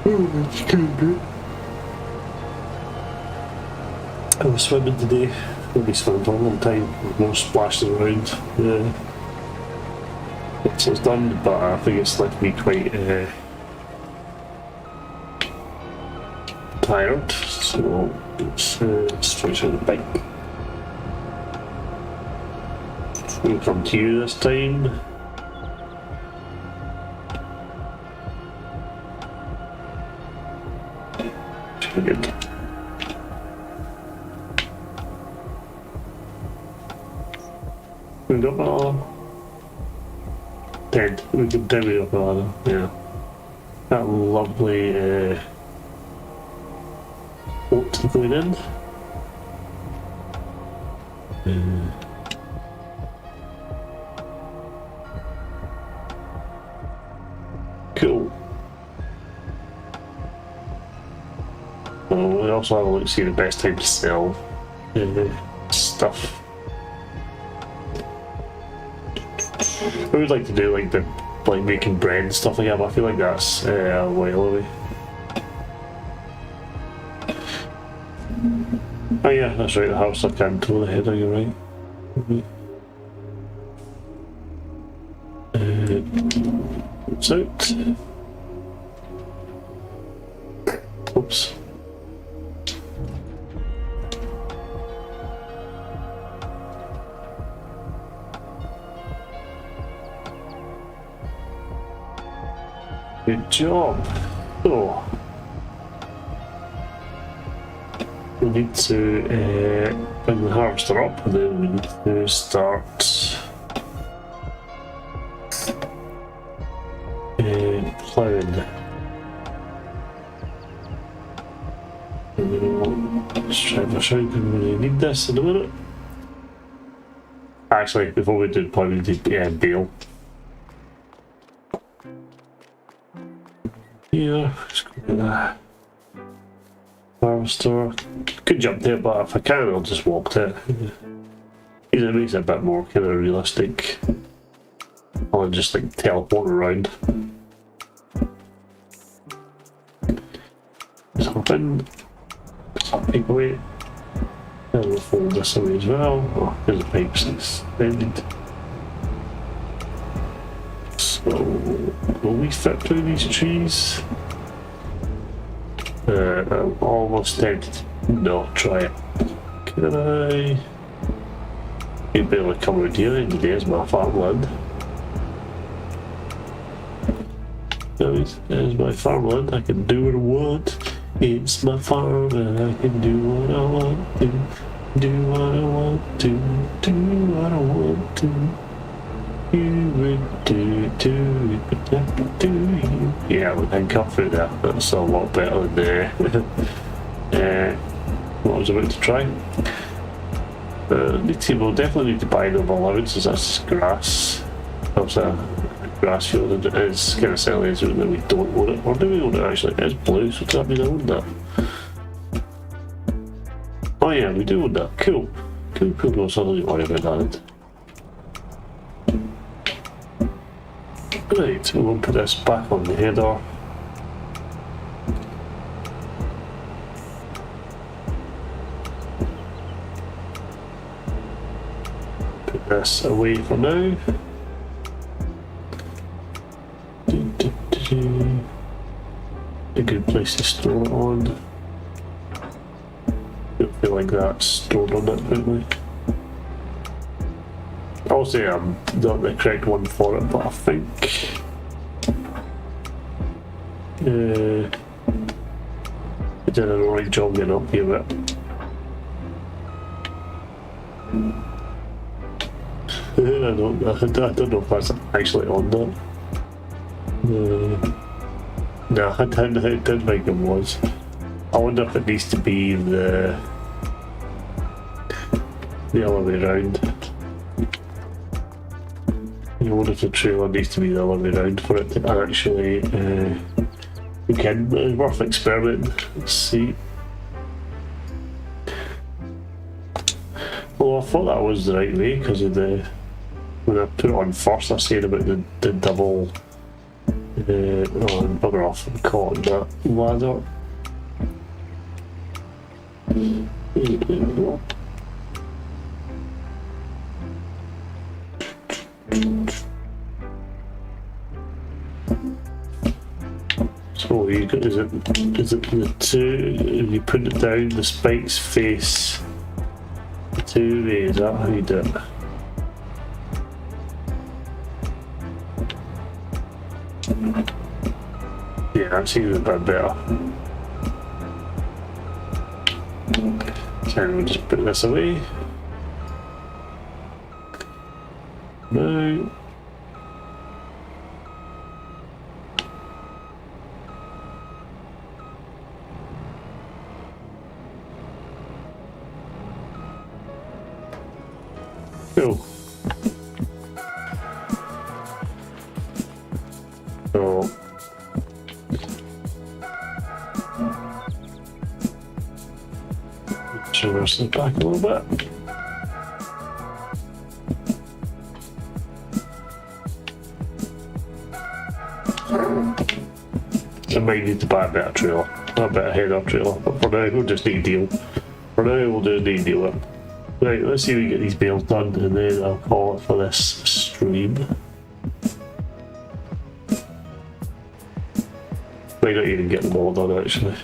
Speaker 1: That's kind of good. I was swimming today. I'll be swimming for a long time. No splashing around. So it's done, but I think it's left me quite tired, so let's switch on the bike. We'll come to you this time. Good. We got another 10. We can definitely up another, yeah. That lovely boat going in. Cool. We also have a look to see the best time to sell stuff. I would like to do like making bread and stuff like that, but I feel like that's a while away. Oh yeah, that's right, the house I can't throw the header, you're right. It's out. Oops. Good job. Oh. We need to bring the harvester up, and then we need to start ploughing. Let's try to show you when we need this in a minute. Actually, before we do ploughing, we need bale. Here, let's go to that harvester. Could jump there, but if I can, I'll just walk to it. It makes it a bit more kind of realistic. I'll just like teleport around. Just hop in, some pipe away, and we'll fold this away as well. Oh, there's the pipes extended. So, will we fit through these trees? I'm almost tempted to not try it. Can I? You'd be able to come around here and there's my farmland. There's my farmland, I can do what I want. It's my farm and I can do what I want to. Do what I want to. Do what I want to. You would do it too, but that do you. Yeah, we can cut through that. That's a lot better than what I was about to try. We'll definitely need to buy them allowances. That's grass. That's a grass field, and it is kind of silly that we don't own it. Or do we own it actually? It is blue, so does that mean I own that? Oh yeah, we do own that. Cool. Cool. So I don't worry about that. Right, we'll put this back on the header. Put this away for now. A good place to store it on. Don't feel like that's stored on it, really. I'll say I'm not the correct one for it, but I think I did an alright job getting up here, but I don't know if that's actually on that. No, I didn't think it was. I wonder if it needs to be the other way around. I wonder if the trailer needs to be the other way around for it to actually again, it's worth experimenting. Let's see. Well, I thought that was the right way because of when I put it on first I said about the double bugger off and caught that ladder. So you got, is it the two, if you put it down, the spikes face the two ways, is that how you do it? Yeah, that seems a bit better. So we'll just put this away. No. Cool. So reverse this back a little bit. I might need to buy a better trailer, a better head-up trailer, but for now we'll just need a deal. For now we'll just need a deal. Right, let's see if we get these bales done and then I'll call it for this stream. Might not even get them all done actually.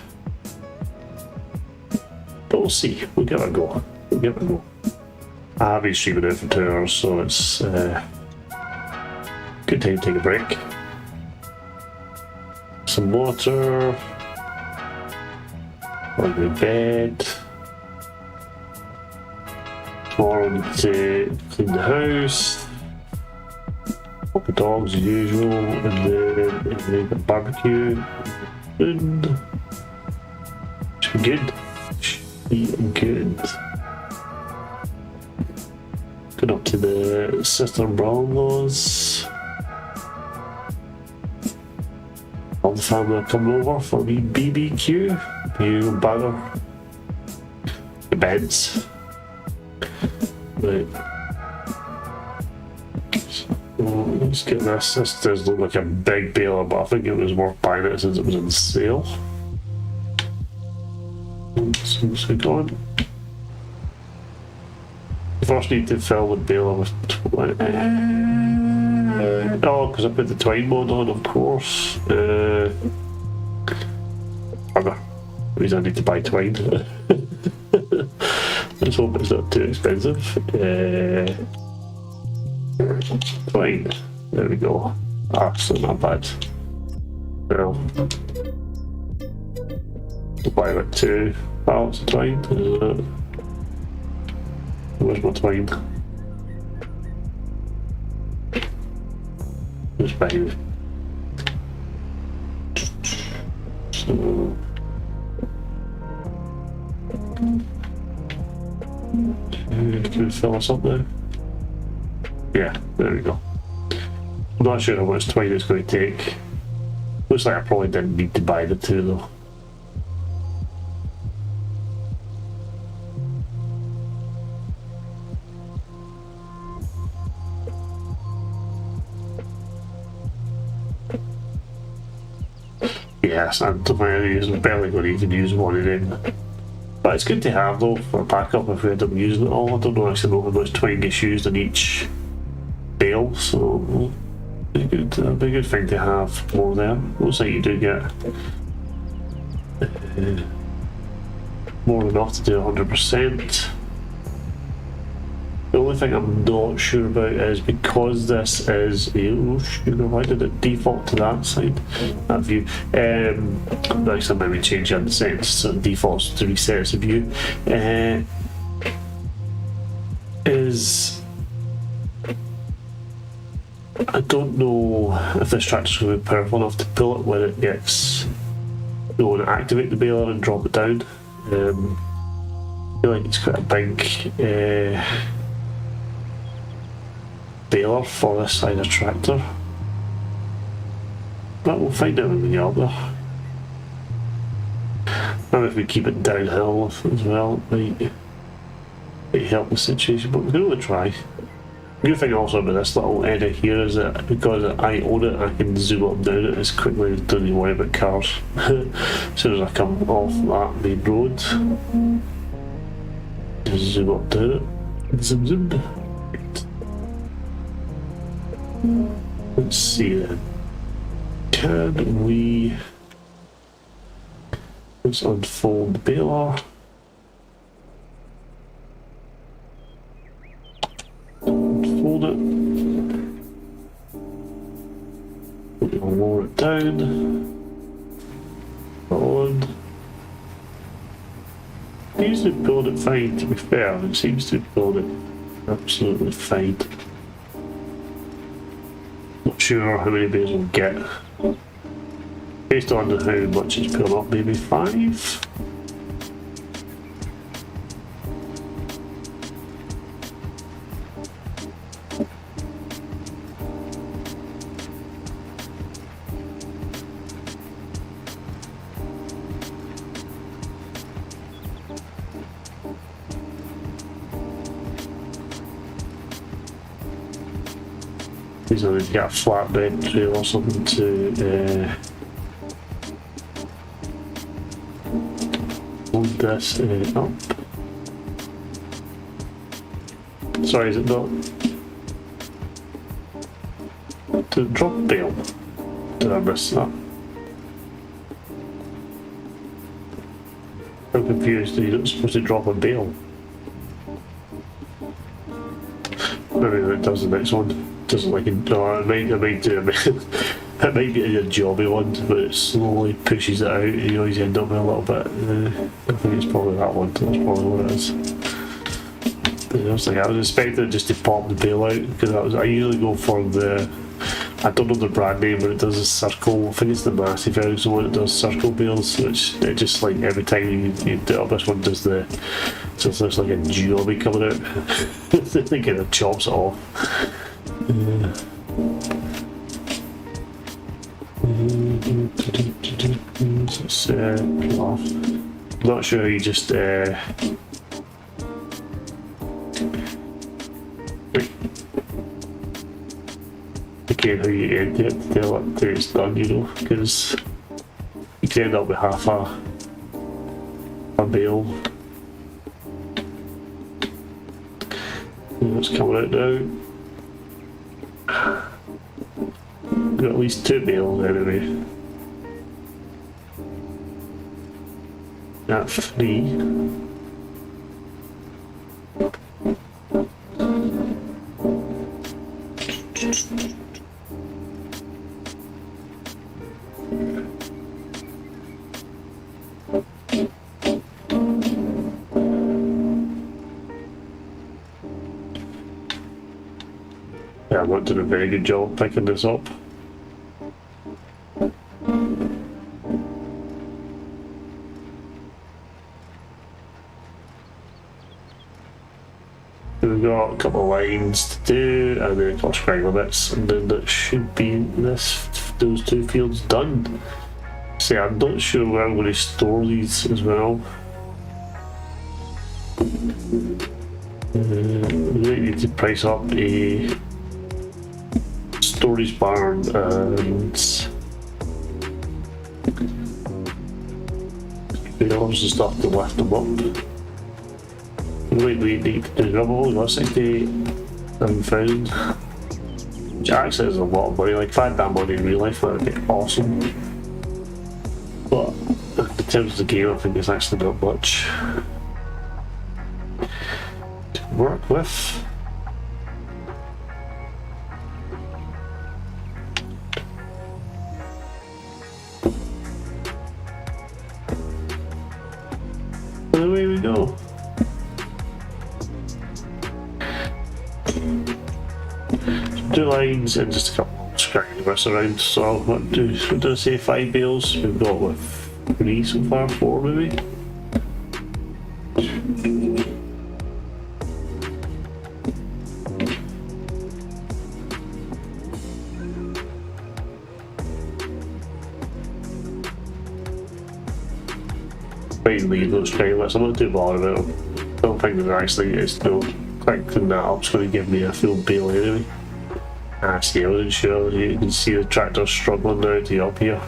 Speaker 1: But we'll see, we'll give it a go. We'll give it a go. I have been streaming out for 2 hours, so it's good time to take a break. Some water. On my bed. Tomorrow I need to clean the house. Walk the dogs as usual, and then the barbecue. And should be good. Should be good. Going up to the sister and brother-in-laws. All the family are coming over for me BBQ. You bagger. The beds. Right. So, let's get this. This does look like a big baler, but I think it was worth buying it since it was on sale. So what's it going? First need to fill the baler with oh, because I put the twine mode on, of course. Bugger. Means I need to buy twine. Let's hope it's not too expensive. Twine. There we go. Ah, so not bad. Well, we'll buy about 2 pallets of twine. Where's my twine? Just behind. So. Can we fill us up there? Yeah, there we go. I'm not sure how much twine it's going to take. Looks like I probably didn't need to buy the 2 though. Yes, I'm barely going to even use one of them. But it's good to have though for backup if we end up using it all. I don't actually know how much twine gets used in each bale, so it'd be a good thing to have more there. Looks like you do get more than enough to do 100%. The only thing I'm not sure about is because this is a sugar, why did it default to that side? That view. Actually maybe change that in the settings so it defaults to 3 sets of view. Is I don't know if this tractor's going to be powerful enough to pull it when it gets going to activate the baler and drop it down. I feel like it's quite a big baler for this side of tractor, but we'll find out when we get up there. Maybe if we keep it downhill as well, it might help the situation, but we can only try. The good thing also about this little edit here is that because I own it, I can zoom up and down it as quickly as don't even worry about cars. As soon as I come off that main road, just zoom up down it, zoom zoom. Let's see then. Can we Let's unfold the baler. Unfold it. We'll lower it down. On. It seems to build it fine, to be fair. It seems to build it absolutely fine. Not sure how many bales we'll get. Based on how much it's built up, maybe 5? These are to get a flatbed trail or something to hold this up. Sorry, is it not? To drop bale? Did I miss that? I'm confused. You're not supposed to drop a bale. Maybe it does the next one. Doesn't like it. No, it might do it. It might be a jobby one, but it slowly pushes it out and you always end up with a little bit. I think it's probably that one. That's probably what it is. I was expecting it just to pop the bale out because I usually go for the. I don't know the brand name, but it does a circle. I think it's the Massey version one that does circle bales, which it just like every time you do it up, this one does the. So it's like a jobby coming out. I think it chops it off. It's off. I'm not sure how you just again how you end it to tell it till it's done, you know, because you can end up with half a bale. It's coming out now. Got at least 2 bales anyway. At 3. Yeah, I'm not doing a very good job picking this up. We've got a couple of lines to do, and then a couple of scraggly bits, and then that should be those 2 fields done. See, I'm not sure where I'm going to store these as well. We really need to price up a storage barn and bales and stuff to lift them up. We need to do rubble, got 67,000. Which actually is a lot of money. Like, if I had that money in real life, that would be awesome. But in terms of the game, I think it's actually not much to work with. And away we go. Two lines and just a couple of scraggly bits around. So what do I say? 5 bales. We've got what, 3 so far, 4 maybe. Might leave those scraggly bits. I'm not too bothered about them. I don't think that actually it's no clicking that up's going to give me a full bale anyway. Ah, see, I wasn't sure. You can see the tractor struggling now to get up here.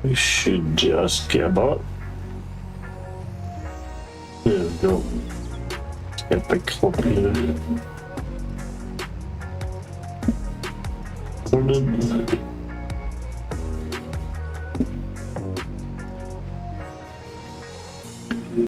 Speaker 1: We should just get a butt. There we go. Let's get a big clump here. Turn in.